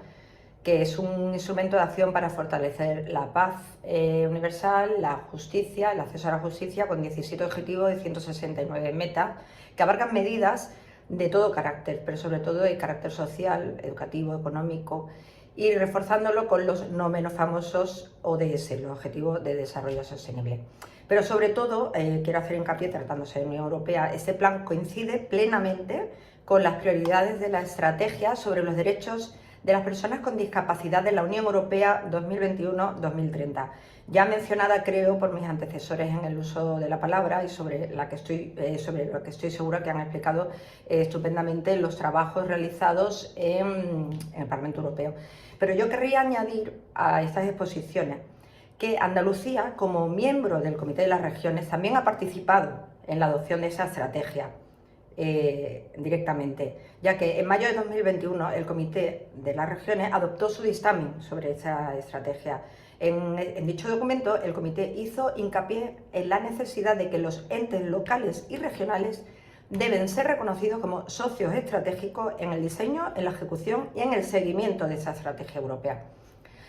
que es un instrumento de acción para fortalecer la paz universal, la justicia, el acceso a la justicia, con 17 objetivos y 169 metas, que abarcan medidas de todo carácter, pero sobre todo de carácter social, educativo, económico, y reforzándolo con los no menos famosos ODS, los Objetivos de Desarrollo Sostenible. Pero sobre todo, quiero hacer hincapié, tratándose de Unión Europea, este plan coincide plenamente con las prioridades de la estrategia sobre los derechos de las personas con discapacidad de la Unión Europea 2021-2030, ya mencionada, creo, por mis antecesores en el uso de la palabra, y sobre lo que estoy segura que han explicado estupendamente los trabajos realizados en el Parlamento Europeo. Pero yo querría añadir a estas exposiciones que Andalucía, como miembro del Comité de las Regiones, también ha participado en la adopción de esa estrategia directamente, ya que en mayo de 2021 el Comité de las Regiones adoptó su dictamen sobre esa estrategia. En dicho documento, el Comité hizo hincapié en la necesidad de que los entes locales y regionales deben ser reconocidos como socios estratégicos en el diseño, en la ejecución y en el seguimiento de esa estrategia europea.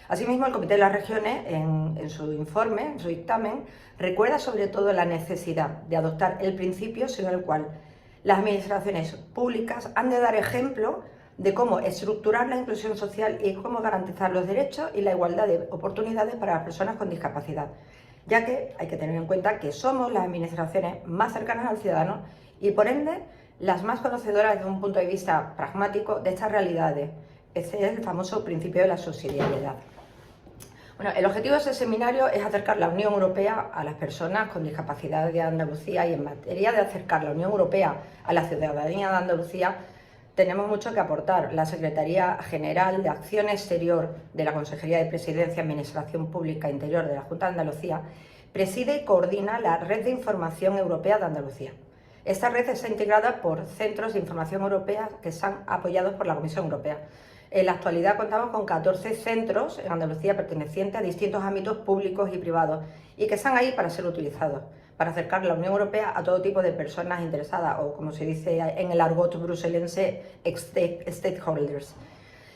Asimismo, el Comité de las Regiones, en su informe, en su dictamen, recuerda sobre todo la necesidad de adoptar el principio según el cual las administraciones públicas han de dar ejemplo de cómo estructurar la inclusión social y cómo garantizar los derechos y la igualdad de oportunidades para las personas con discapacidad, ya que hay que tener en cuenta que somos las administraciones más cercanas al ciudadano y, por ende, las más conocedoras desde un punto de vista pragmático de estas realidades. Ese es el famoso principio de la subsidiariedad. Bueno, el objetivo de ese seminario es acercar la Unión Europea a las personas con discapacidad de Andalucía, y en materia de acercar la Unión Europea a la ciudadanía de Andalucía tenemos mucho que aportar. La Secretaría General de Acción Exterior de la Consejería de Presidencia, Administración Pública e Interior de la Junta de Andalucía preside y coordina la Red de Información Europea de Andalucía. Esta red está integrada por centros de información europea que están apoyados por la Comisión Europea. En la actualidad contamos con 14 centros en Andalucía pertenecientes a distintos ámbitos públicos y privados, y que están ahí para ser utilizados, para acercar la Unión Europea a todo tipo de personas interesadas, o, como se dice en el argot bruselense, stakeholders.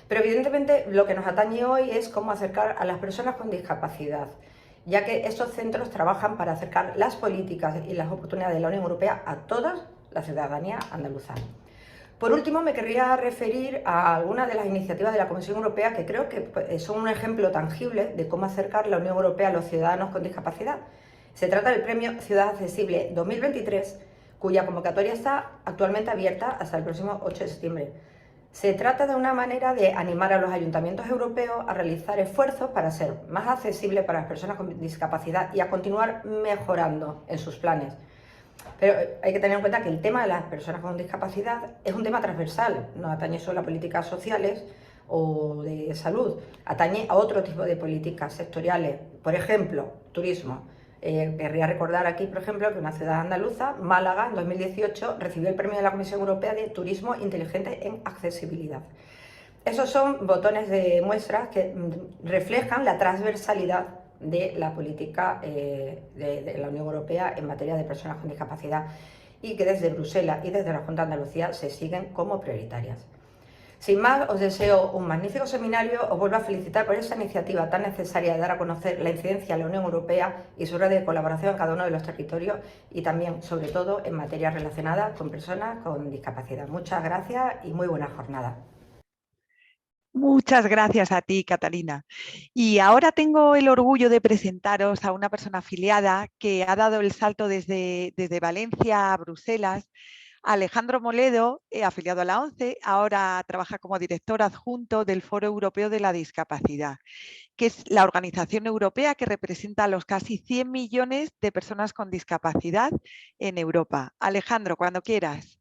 Pero evidentemente lo que nos atañe hoy es cómo acercar a las personas con discapacidad, ya que estos centros trabajan para acercar las políticas y las oportunidades de la Unión Europea a toda la ciudadanía andaluza. Por último, me querría referir a algunas de las iniciativas de la Comisión Europea que creo que son un ejemplo tangible de cómo acercar la Unión Europea a los ciudadanos con discapacidad. Se trata del Premio Ciudad Accesible 2023, cuya convocatoria está actualmente abierta hasta el próximo 8 de septiembre. Se trata de una manera de animar a los ayuntamientos europeos a realizar esfuerzos para ser más accesibles para las personas con discapacidad y a continuar mejorando en sus planes. Pero hay que tener en cuenta que el tema de las personas con discapacidad es un tema transversal, no atañe solo a políticas sociales o de salud, atañe a otro tipo de políticas sectoriales, por ejemplo, turismo. Querría recordar aquí, por ejemplo, que una ciudad andaluza, Málaga, en 2018, recibió el premio de la Comisión Europea de Turismo Inteligente en Accesibilidad. Esos son botones de muestras que reflejan la transversalidad de la política de la Unión Europea en materia de personas con discapacidad, y que desde Bruselas y desde la Junta de Andalucía se siguen como prioritarias. Sin más, os deseo un magnífico seminario, os vuelvo a felicitar por esta iniciativa tan necesaria de dar a conocer la incidencia de la Unión Europea y su red de colaboración en cada uno de los territorios, y también, sobre todo, en materias relacionadas con personas con discapacidad. Muchas gracias y muy buena jornada. Muchas gracias a ti, Catalina. Y ahora tengo el orgullo de presentaros a una persona afiliada que ha dado el salto desde Valencia a Bruselas. Alejandro Moledo, afiliado a la ONCE, ahora trabaja como director adjunto del Foro Europeo de la Discapacidad, que es la organización europea que representa a los casi 100 millones de personas con discapacidad en Europa. Alejandro, cuando quieras.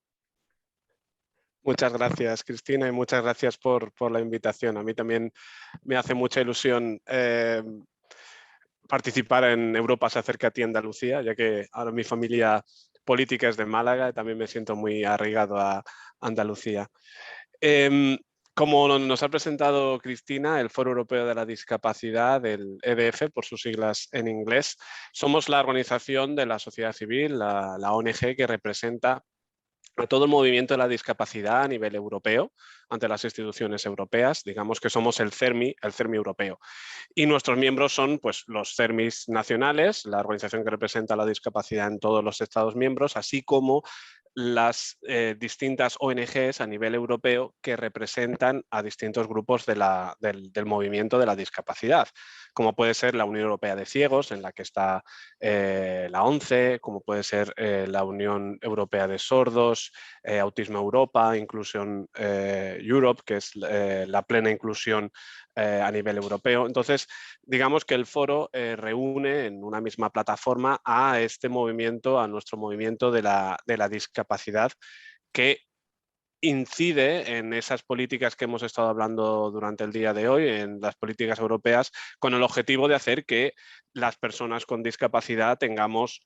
Muchas gracias, Cristina, y muchas gracias por la invitación. A mí también me hace mucha ilusión participar en Europa se acerca a ti, Andalucía, ya que ahora mi familia política es de Málaga y también me siento muy arraigado a Andalucía. Como nos ha presentado Cristina, el Foro Europeo de la Discapacidad, el EDF, por sus siglas en inglés, somos la organización de la sociedad civil, la ONG que representa a todo el movimiento de la discapacidad a nivel europeo ante las instituciones europeas. Digamos que somos el CERMI europeo. Y nuestros miembros son pues, los CERMIs nacionales, la organización que representa la discapacidad en todos los Estados miembros, así como las distintas ONGs a nivel europeo que representan a distintos grupos del movimiento de la discapacidad, como puede ser la Unión Europea de Ciegos, en la que está la ONCE, como puede ser la Unión Europea de Sordos, Autismo Europa, Inclusion Europe, que es la plena inclusión a nivel europeo. Entonces, digamos que el foro reúne en una misma plataforma a este movimiento, a nuestro movimiento de la discapacidad, que incide en esas políticas que hemos estado hablando durante el día de hoy, en las políticas europeas, con el objetivo de hacer que las personas con discapacidad tengamos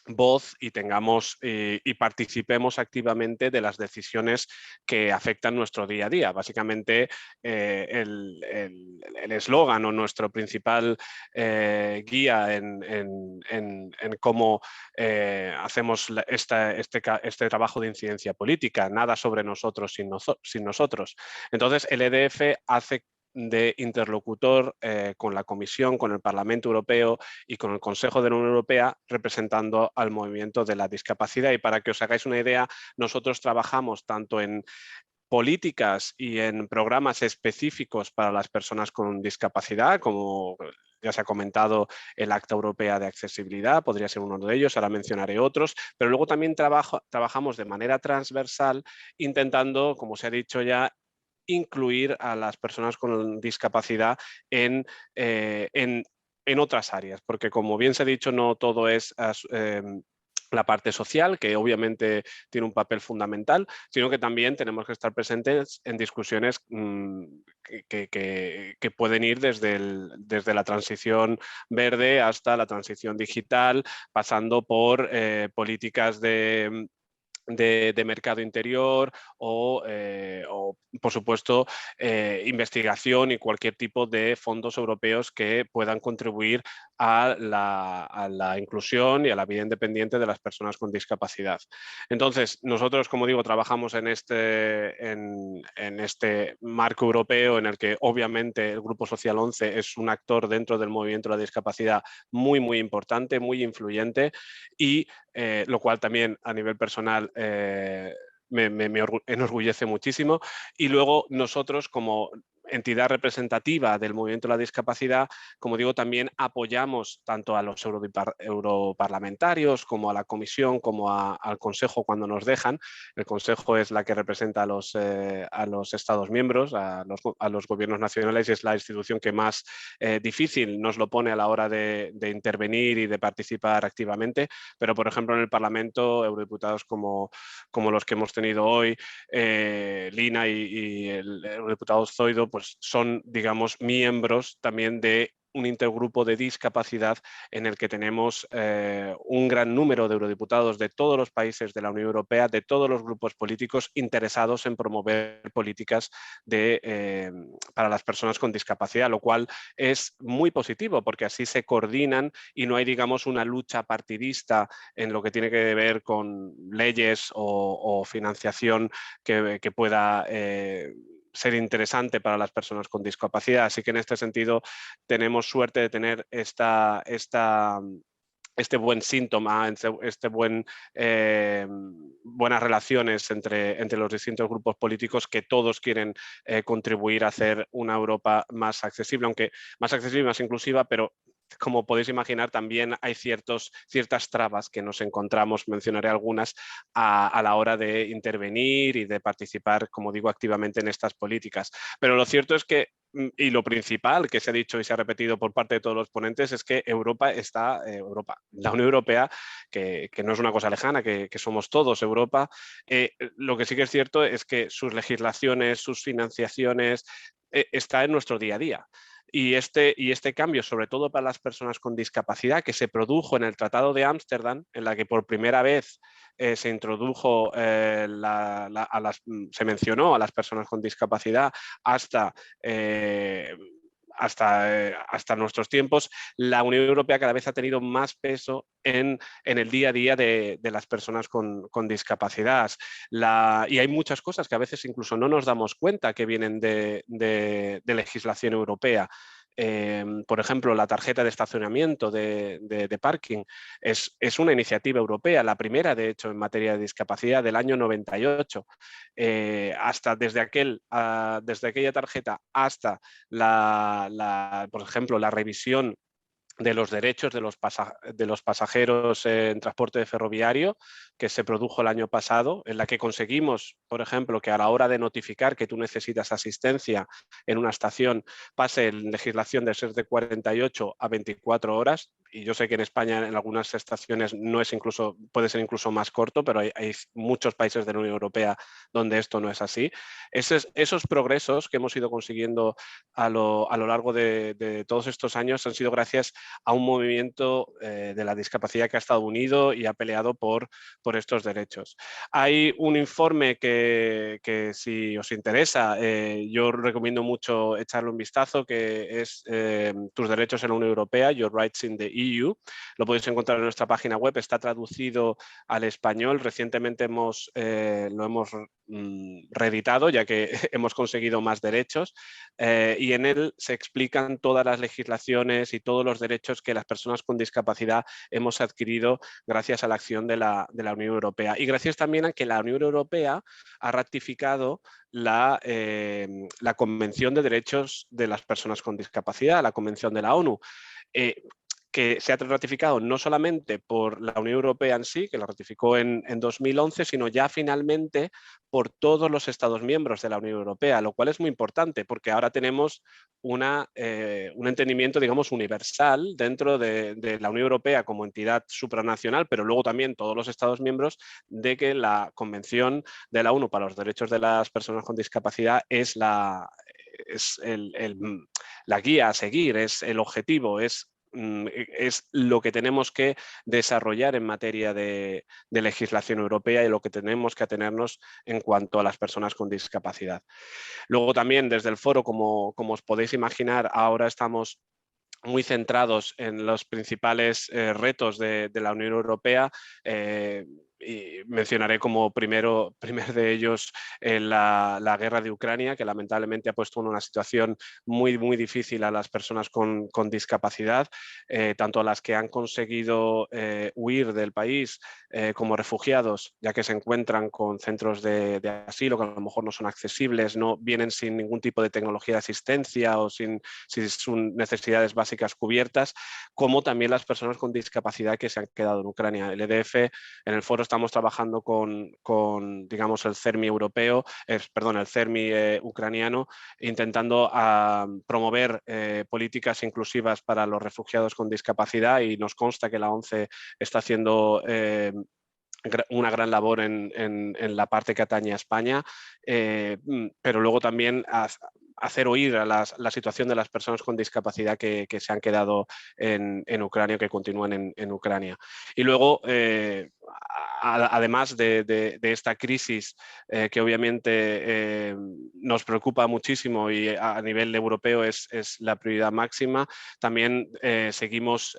voz y tengamos y participemos activamente de las decisiones que afectan nuestro día a día. Básicamente el eslogan o nuestro principal guía en cómo hacemos este trabajo de incidencia política, nada sobre nosotros sin nosotros. Entonces el EDF hace de interlocutor con la Comisión, con el Parlamento Europeo y con el Consejo de la Unión Europea, representando al movimiento de la discapacidad. Y para que os hagáis una idea, nosotros trabajamos tanto en políticas y en programas específicos para las personas con discapacidad, como ya se ha comentado el Acta Europea de Accesibilidad, podría ser uno de ellos, ahora mencionaré otros, pero luego también trabajamos de manera transversal intentando, como se ha dicho ya, incluir a las personas con discapacidad en otras áreas, porque como bien se ha dicho, no todo es la parte social, que obviamente tiene un papel fundamental, sino que también tenemos que estar presentes en discusiones que pueden ir desde la transición verde hasta la transición digital, pasando por políticas de mercado interior o por supuesto, investigación y cualquier tipo de fondos europeos que puedan contribuir a la inclusión y a la vida independiente de las personas con discapacidad. Entonces, nosotros, como digo, trabajamos en este marco europeo en el que obviamente el Grupo Social 11 es un actor dentro del movimiento de la discapacidad muy, muy importante, muy influyente y lo cual también a nivel personal me enorgullece muchísimo. Y luego nosotros como entidad representativa del movimiento de la discapacidad, como digo, también apoyamos tanto a los europarlamentarios como a la Comisión, como al Consejo cuando nos dejan. El Consejo es la que representa a los Estados miembros, a los gobiernos nacionales, y es la institución que más difícil nos lo pone a la hora de intervenir y de participar activamente. Pero, por ejemplo, en el Parlamento, eurodiputados como los que hemos tenido hoy, Lina y el eurodiputado Zoido, pues son, digamos, miembros también de un intergrupo de discapacidad en el que tenemos un gran número de eurodiputados de todos los países de la Unión Europea, de todos los grupos políticos interesados en promover políticas para las personas con discapacidad, lo cual es muy positivo porque así se coordinan y no hay, digamos, una lucha partidista en lo que tiene que ver con leyes o financiación que pueda ser interesante para las personas con discapacidad. Así que en este sentido tenemos suerte de tener este buen síntoma, buenas relaciones entre los distintos grupos políticos que todos quieren contribuir a hacer una Europa más accesible, aunque más accesible y más inclusiva, pero como podéis imaginar, también hay ciertas trabas que nos encontramos, mencionaré algunas, a la hora de intervenir y de participar, como digo, activamente en estas políticas. Pero lo cierto es que, y lo principal que se ha dicho y se ha repetido por parte de todos los ponentes, es que la Unión Europea, que no es una cosa lejana, que somos todos Europa, lo que sí que es cierto es que sus legislaciones, sus financiaciones, está en nuestro día a día. Y este cambio, sobre todo para las personas con discapacidad, que se produjo en el Tratado de Ámsterdam, en la que por primera vez se introdujo, se mencionó a las personas con discapacidad hasta nuestros tiempos, la Unión Europea cada vez ha tenido más peso en el día a día de las personas con discapacidad. Y hay muchas cosas que a veces incluso no nos damos cuenta que vienen de legislación europea. Por ejemplo, la tarjeta de estacionamiento de parking es una iniciativa europea, la primera, de hecho, en materia de discapacidad del año 98. Desde aquella tarjeta hasta, por ejemplo, la revisión de los derechos de los pasajeros en transporte ferroviario, que se produjo el año pasado, en la que conseguimos, por ejemplo, que a la hora de notificar que tú necesitas asistencia en una estación pase en legislación de ser de 48 a 24 horas. Y yo sé que en España en algunas estaciones puede ser incluso más corto, pero hay muchos países de la Unión Europea donde esto no es así. Esos progresos que hemos ido consiguiendo a lo largo de todos estos años han sido gracias a un movimiento de la discapacidad que ha estado unido y ha peleado por estos derechos. Hay un informe que si os interesa, yo recomiendo mucho echarle un vistazo, que es Tus derechos en la Unión Europea, Your Rights in the EU. Lo podéis encontrar en nuestra página web, está traducido al español. Recientemente lo hemos reeditado, ya que hemos conseguido más derechos, y en él se explican todas las legislaciones y todos los derechos que las personas con discapacidad hemos adquirido gracias a la acción de la Unión Europea, y gracias también a que la Unión Europea ha ratificado la Convención de Derechos de las Personas con Discapacidad, la Convención de la ONU, que se ha ratificado no solamente por la Unión Europea en sí, que la ratificó en 2011, sino ya finalmente por todos los Estados miembros de la Unión Europea, lo cual es muy importante porque ahora tenemos un entendimiento, digamos, universal dentro de la Unión Europea como entidad supranacional, pero luego también todos los Estados miembros, de que la Convención de la ONU para los Derechos de las Personas con Discapacidad es la guía a seguir, es el objetivo, es lo que tenemos que desarrollar en materia de legislación europea y lo que tenemos que atenernos en cuanto a las personas con discapacidad. Luego también desde el foro, como os podéis imaginar, ahora estamos muy centrados en los principales retos de la Unión Europea. Y mencionaré como primer de ellos la guerra de Ucrania, que lamentablemente ha puesto en una situación muy, muy difícil a las personas con discapacidad, tanto a las que han conseguido huir del país como refugiados, ya que se encuentran con centros de asilo que a lo mejor no son accesibles, no vienen sin ningún tipo de tecnología de asistencia o sin sus necesidades básicas cubiertas, como también las personas con discapacidad que se han quedado en Ucrania. El EDF, en el foro estamos trabajando con digamos, el CERMI europeo, el CERMI ucraniano, intentando promover políticas inclusivas para los refugiados con discapacidad, y nos consta que la ONCE está haciendo una gran labor en la parte que atañe a España, pero luego también hacer oír a la situación de las personas con discapacidad que se han quedado en Ucrania, que continúan en Ucrania. Y luego, además de esta crisis que obviamente nos preocupa muchísimo y a nivel europeo es la prioridad máxima, también seguimos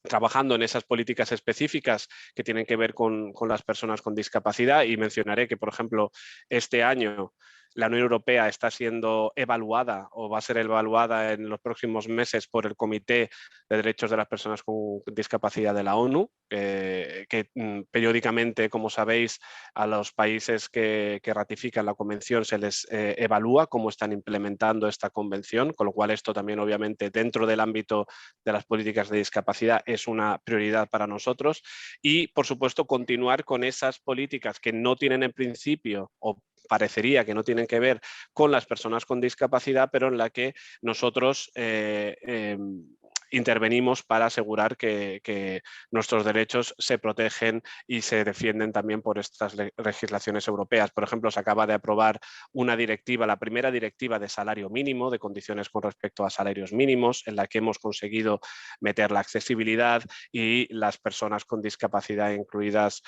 trabajando en esas políticas específicas que tienen que ver con las personas con discapacidad, y mencionaré que, por ejemplo, este año la Unión Europea está siendo evaluada o va a ser evaluada en los próximos meses por el Comité de Derechos de las Personas con Discapacidad de la ONU, que periódicamente, como sabéis, a los países que ratifican la convención se les evalúa cómo están implementando esta convención, con lo cual esto también obviamente dentro del ámbito de las políticas de discapacidad es una prioridad para nosotros y, por supuesto, continuar con esas políticas que no tienen en principio o parecería que no tienen que ver con las personas con discapacidad, pero en la que nosotros intervenimos para asegurar que nuestros derechos se protegen y se defienden también por estas legislaciones europeas. Por ejemplo, se acaba de aprobar una directiva, la primera directiva de salario mínimo, de condiciones con respecto a salarios mínimos, en la que hemos conseguido meter la accesibilidad y las personas con discapacidad incluidas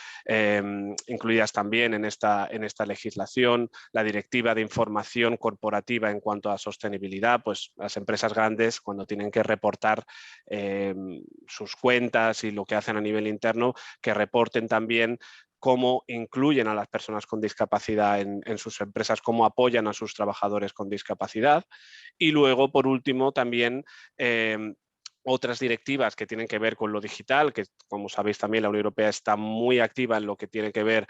también en esta legislación. La directiva de información corporativa en cuanto a sostenibilidad, pues las empresas grandes cuando tienen que reportar sus cuentas y lo que hacen a nivel interno, que reporten también cómo incluyen a las personas con discapacidad en sus empresas, cómo apoyan a sus trabajadores con discapacidad. Y luego, por último, también otras directivas que tienen que ver con lo digital, que como sabéis también la Unión Europea está muy activa en lo que tiene que ver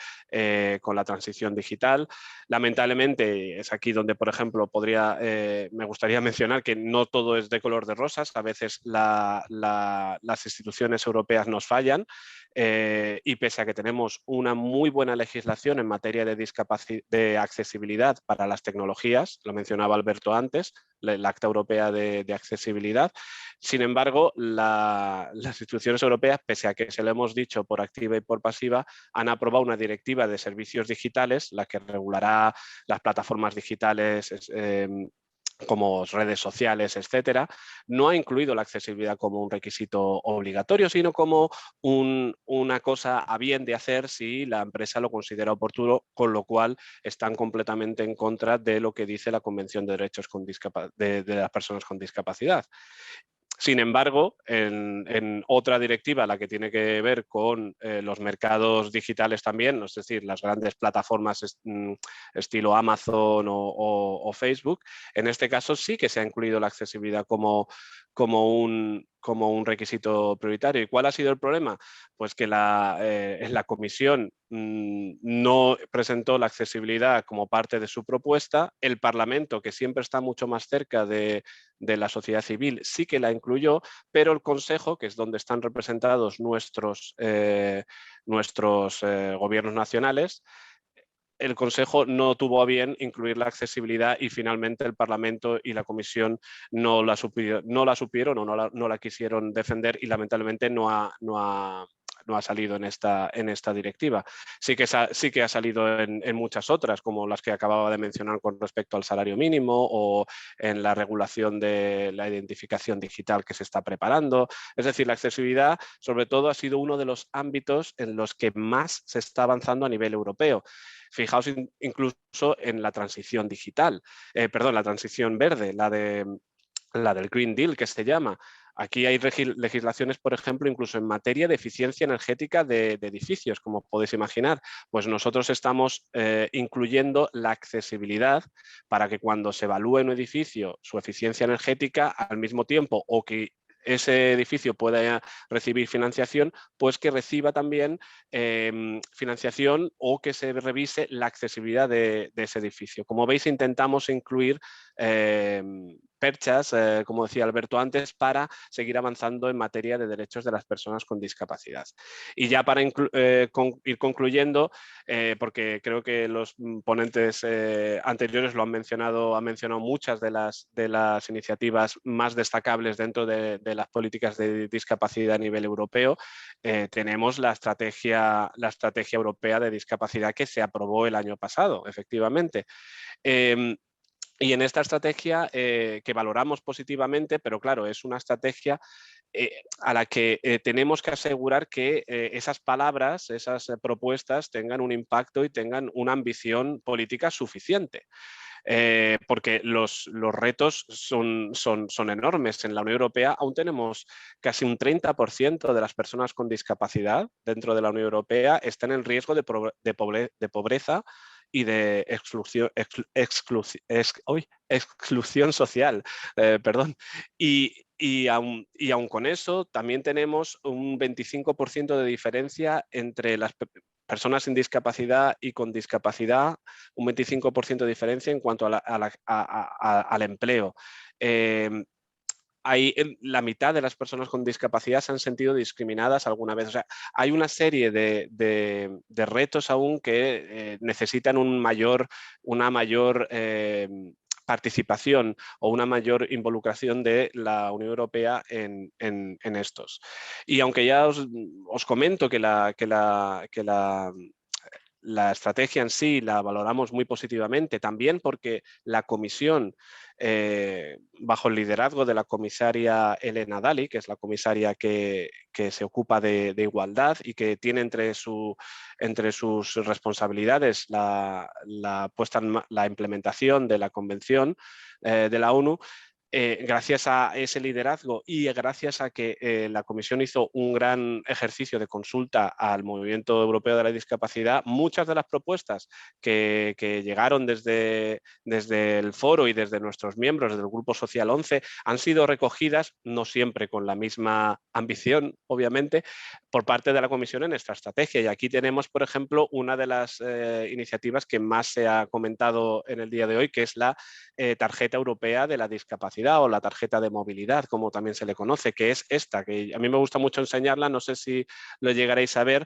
con la transición digital. Lamentablemente es aquí donde, por ejemplo, me gustaría mencionar que no todo es de color de rosas, a veces las instituciones europeas nos fallan y pese a que tenemos una muy buena legislación en materia de accesibilidad para las tecnologías, lo mencionaba Alberto antes, la Acta Europea de Accesibilidad. Sin embargo, las instituciones europeas, pese a que se lo hemos dicho por activa y por pasiva, han aprobado una directiva de servicios digitales, la que regulará las plataformas digitales como redes sociales, etcétera. No ha incluido la accesibilidad como un requisito obligatorio, sino como una cosa a bien de hacer si la empresa lo considera oportuno, con lo cual están completamente en contra de lo que dice la Convención de Derechos de las Personas con Discapacidad. Sin embargo, en otra directiva, la que tiene que ver con los mercados digitales también, es decir, las grandes plataformas estilo Amazon o Facebook, en este caso sí que se ha incluido la accesibilidad como un requisito prioritario. ¿Y cuál ha sido el problema? Pues que la Comisión no presentó la accesibilidad como parte de su propuesta. El Parlamento, que siempre está mucho más cerca de la sociedad civil, sí que la incluyó, pero el Consejo, que es donde están representados nuestros gobiernos nacionales, el Consejo no tuvo a bien incluir la accesibilidad y finalmente el Parlamento y la Comisión no la supieron o no la quisieron defender y lamentablemente no ha salido en esta directiva. Sí que ha salido en muchas otras, como las que acababa de mencionar con respecto al salario mínimo o en la regulación de la identificación digital que se está preparando. Es decir, la accesibilidad, sobre todo, ha sido uno de los ámbitos en los que más se está avanzando a nivel europeo. Fijaos incluso en la transición digital, la transición verde, la del Green Deal que se llama. Aquí hay legislaciones, por ejemplo, incluso en materia de eficiencia energética de edificios, como podéis imaginar. Pues nosotros estamos incluyendo la accesibilidad para que cuando se evalúe un edificio su eficiencia energética, al mismo tiempo o que ese edificio pueda recibir financiación, pues que reciba también financiación o que se revise la accesibilidad de ese edificio. Como veis, intentamos incluir perchas, como decía Alberto antes, para seguir avanzando en materia de derechos de las personas con discapacidad. Y ya para ir concluyendo, porque creo que los ponentes anteriores lo han mencionado muchas de las iniciativas más destacables dentro de las políticas de discapacidad a nivel europeo. Tenemos la estrategia europea de discapacidad que se aprobó el año pasado, efectivamente. Y en esta estrategia que valoramos positivamente, pero claro, es una estrategia a la que tenemos que asegurar que esas palabras, esas propuestas tengan un impacto y tengan una ambición política suficiente. Porque los retos son enormes. En la Unión Europea aún tenemos casi un 30% de las personas con discapacidad dentro de la Unión Europea están en riesgo de pobreza y de exclusión social. Perdón. Y aun con eso, también tenemos un 25% de diferencia entre las personas sin discapacidad y con discapacidad, un 25% de diferencia en cuanto al empleo. La mitad de las personas con discapacidad se han sentido discriminadas alguna vez. O sea, hay una serie de retos aún que necesitan una mayor participación o una mayor involucración de la Unión Europea en estos. Y aunque ya os comento que la estrategia en sí la valoramos muy positivamente, también porque la Comisión, bajo el liderazgo de la comisaria Helena Dalli, que es la comisaria que se ocupa de igualdad y que tiene entre sus responsabilidades la implementación de la Convención de la ONU, gracias a ese liderazgo y gracias a que la Comisión hizo un gran ejercicio de consulta al Movimiento Europeo de la Discapacidad, muchas de las propuestas que llegaron desde el foro y desde nuestros miembros del Grupo Social 11 han sido recogidas, no siempre con la misma ambición, obviamente, por parte de la Comisión en esta estrategia. Y aquí tenemos, por ejemplo, una de las iniciativas que más se ha comentado en el día de hoy, que es la tarjeta europea de la discapacidad o la tarjeta de movilidad, como también se le conoce, que es esta, que a mí me gusta mucho enseñarla, no sé si lo llegaréis a ver,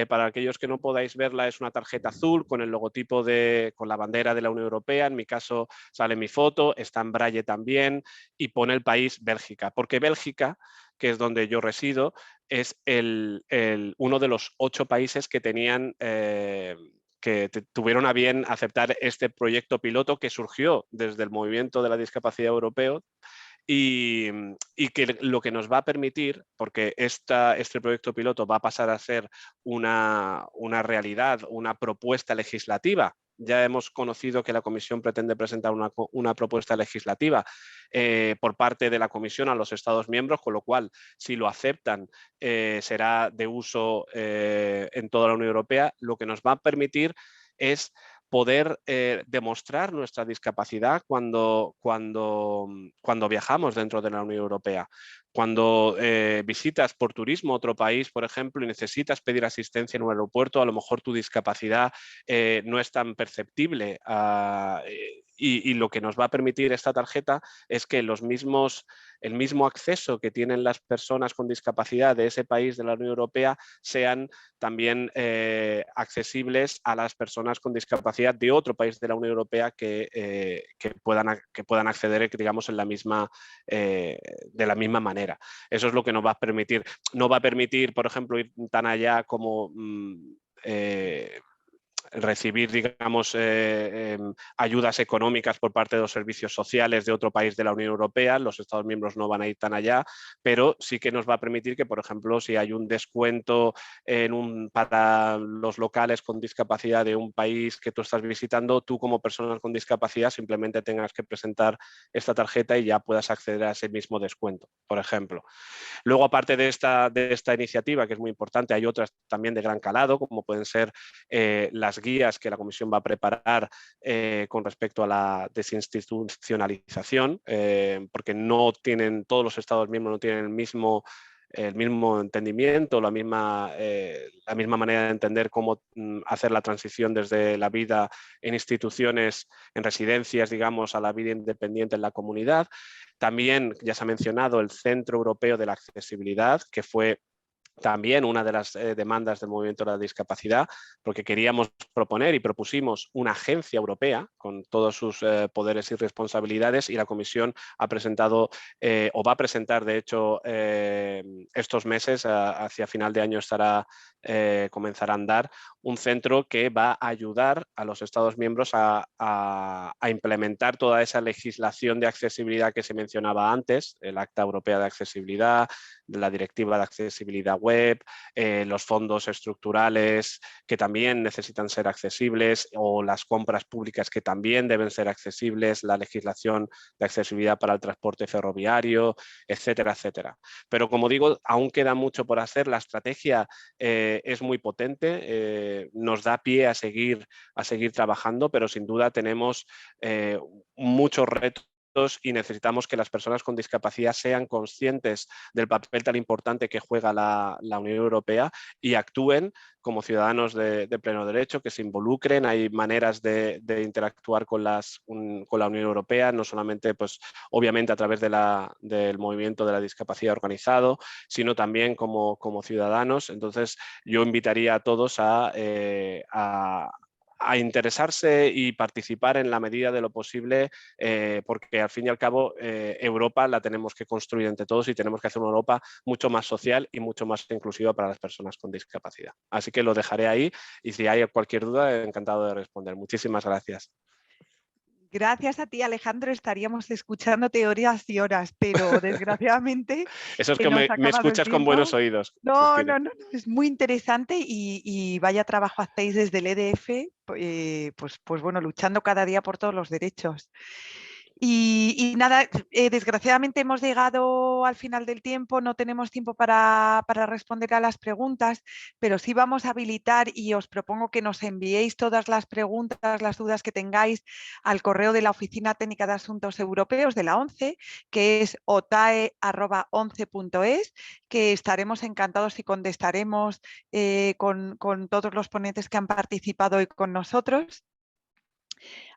para aquellos que no podáis verla, es una tarjeta azul con el logotipo con la bandera de la Unión Europea, en mi caso sale mi foto, está en braille también y pone el país Bélgica, porque Bélgica, que es donde yo resido, es uno de los 8 países que tenían que tuvieron a bien aceptar este proyecto piloto que surgió desde el Movimiento de la Discapacidad Europeo y que lo que nos va a permitir, porque este proyecto piloto va a pasar a ser una realidad, una propuesta legislativa. Ya hemos conocido que la Comisión pretende presentar una propuesta legislativa por parte de la Comisión a los Estados miembros, con lo cual, si lo aceptan, será de uso en toda la Unión Europea. Lo que nos va a permitir es poder demostrar nuestra discapacidad cuando viajamos dentro de la Unión Europea. Cuando visitas por turismo otro país, por ejemplo, y necesitas pedir asistencia en un aeropuerto, a lo mejor tu discapacidad no es tan perceptible. Y lo que nos va a permitir esta tarjeta es que el mismo acceso que tienen las personas con discapacidad de ese país de la Unión Europea sean también accesibles a las personas con discapacidad de otro país de la Unión Europea que puedan acceder, digamos, de la misma manera. Eso es lo que nos va a permitir. No va a permitir, por ejemplo, ir tan allá como recibir, digamos, ayudas económicas por parte de los servicios sociales de otro país de la Unión Europea. Los Estados miembros no van a ir tan allá, pero sí que nos va a permitir que, por ejemplo, si hay un descuento para los locales con discapacidad de un país que tú estás visitando, tú como persona con discapacidad simplemente tengas que presentar esta tarjeta y ya puedas acceder a ese mismo descuento, por ejemplo. Luego, aparte de esta iniciativa, que es muy importante, hay otras también de gran calado, como pueden ser las guías que la Comisión va a preparar con respecto a la desinstitucionalización, porque todos los Estados miembros no tienen el mismo entendimiento, la misma manera de entender cómo hacer la transición desde la vida en instituciones, en residencias, digamos, a la vida independiente en la comunidad. También, ya se ha mencionado, el Centro Europeo de la Accesibilidad, que fue también una de las demandas del movimiento de la discapacidad, porque queríamos proponer y propusimos una agencia europea con todos sus poderes y responsabilidades, y la Comisión ha presentado o va a presentar, de hecho, estos meses, hacia final de año comenzará a andar, un centro que va a ayudar a los Estados miembros a implementar toda esa legislación de accesibilidad que se mencionaba antes, el Acta Europea de Accesibilidad, la Directiva de Accesibilidad web, los fondos estructurales que también necesitan ser accesibles, o las compras públicas que también deben ser accesibles, la legislación de accesibilidad para el transporte ferroviario, etcétera, etcétera. Pero como digo, aún queda mucho por hacer. La estrategia es muy potente, nos da pie a seguir trabajando, pero sin duda tenemos muchos retos y necesitamos que las personas con discapacidad sean conscientes del papel tan importante que juega la Unión Europea y actúen como ciudadanos de pleno derecho, que se involucren. Hay maneras de interactuar con la Unión Europea, no solamente, pues, obviamente a través del movimiento de la discapacidad organizado, sino también como ciudadanos. Entonces, yo invitaría a todos a interesarse y participar en la medida de lo posible, porque al fin y al cabo Europa la tenemos que construir entre todos y tenemos que hacer una Europa mucho más social y mucho más inclusiva para las personas con discapacidad. Así que lo dejaré ahí y si hay cualquier duda, encantado de responder. Muchísimas gracias. Gracias a ti, Alejandro. Estaríamos escuchándote horas y horas, pero desgraciadamente... Eso es que me escuchas con buenos oídos. No, es muy interesante y vaya trabajo hacéis desde el EDF, pues bueno, luchando cada día por todos los derechos. Y nada, desgraciadamente hemos llegado al final del tiempo, no tenemos tiempo para responder a las preguntas, pero sí vamos a habilitar y os propongo que nos enviéis todas las preguntas, las dudas que tengáis al correo de la Oficina Técnica de Asuntos Europeos de la ONCE, que es otae@once.es, que estaremos encantados y contestaremos con todos los ponentes que han participado hoy con nosotros.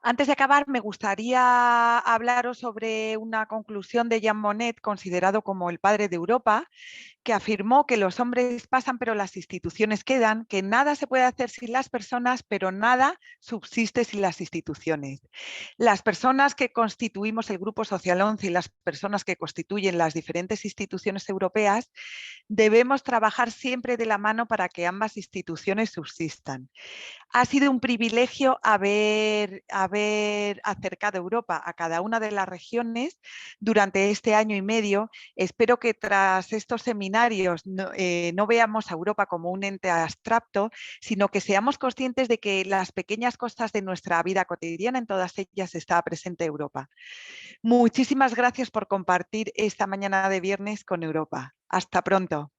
Antes de acabar, me gustaría hablaros sobre una conclusión de Jean Monnet, considerado como el padre de Europa, que afirmó que los hombres pasan pero las instituciones quedan, que nada se puede hacer sin las personas, pero nada subsiste sin las instituciones. Las personas que constituimos el Grupo Social 11 y las personas que constituyen las diferentes instituciones europeas debemos trabajar siempre de la mano para que ambas instituciones subsistan. Ha sido un privilegio haber acercado Europa a cada una de las regiones durante este año y medio. Espero que tras estos seminarios no veamos a Europa como un ente abstracto, sino que seamos conscientes de que las pequeñas cosas de nuestra vida cotidiana, en todas ellas está presente Europa. Muchísimas gracias por compartir esta mañana de viernes con Europa. Hasta pronto.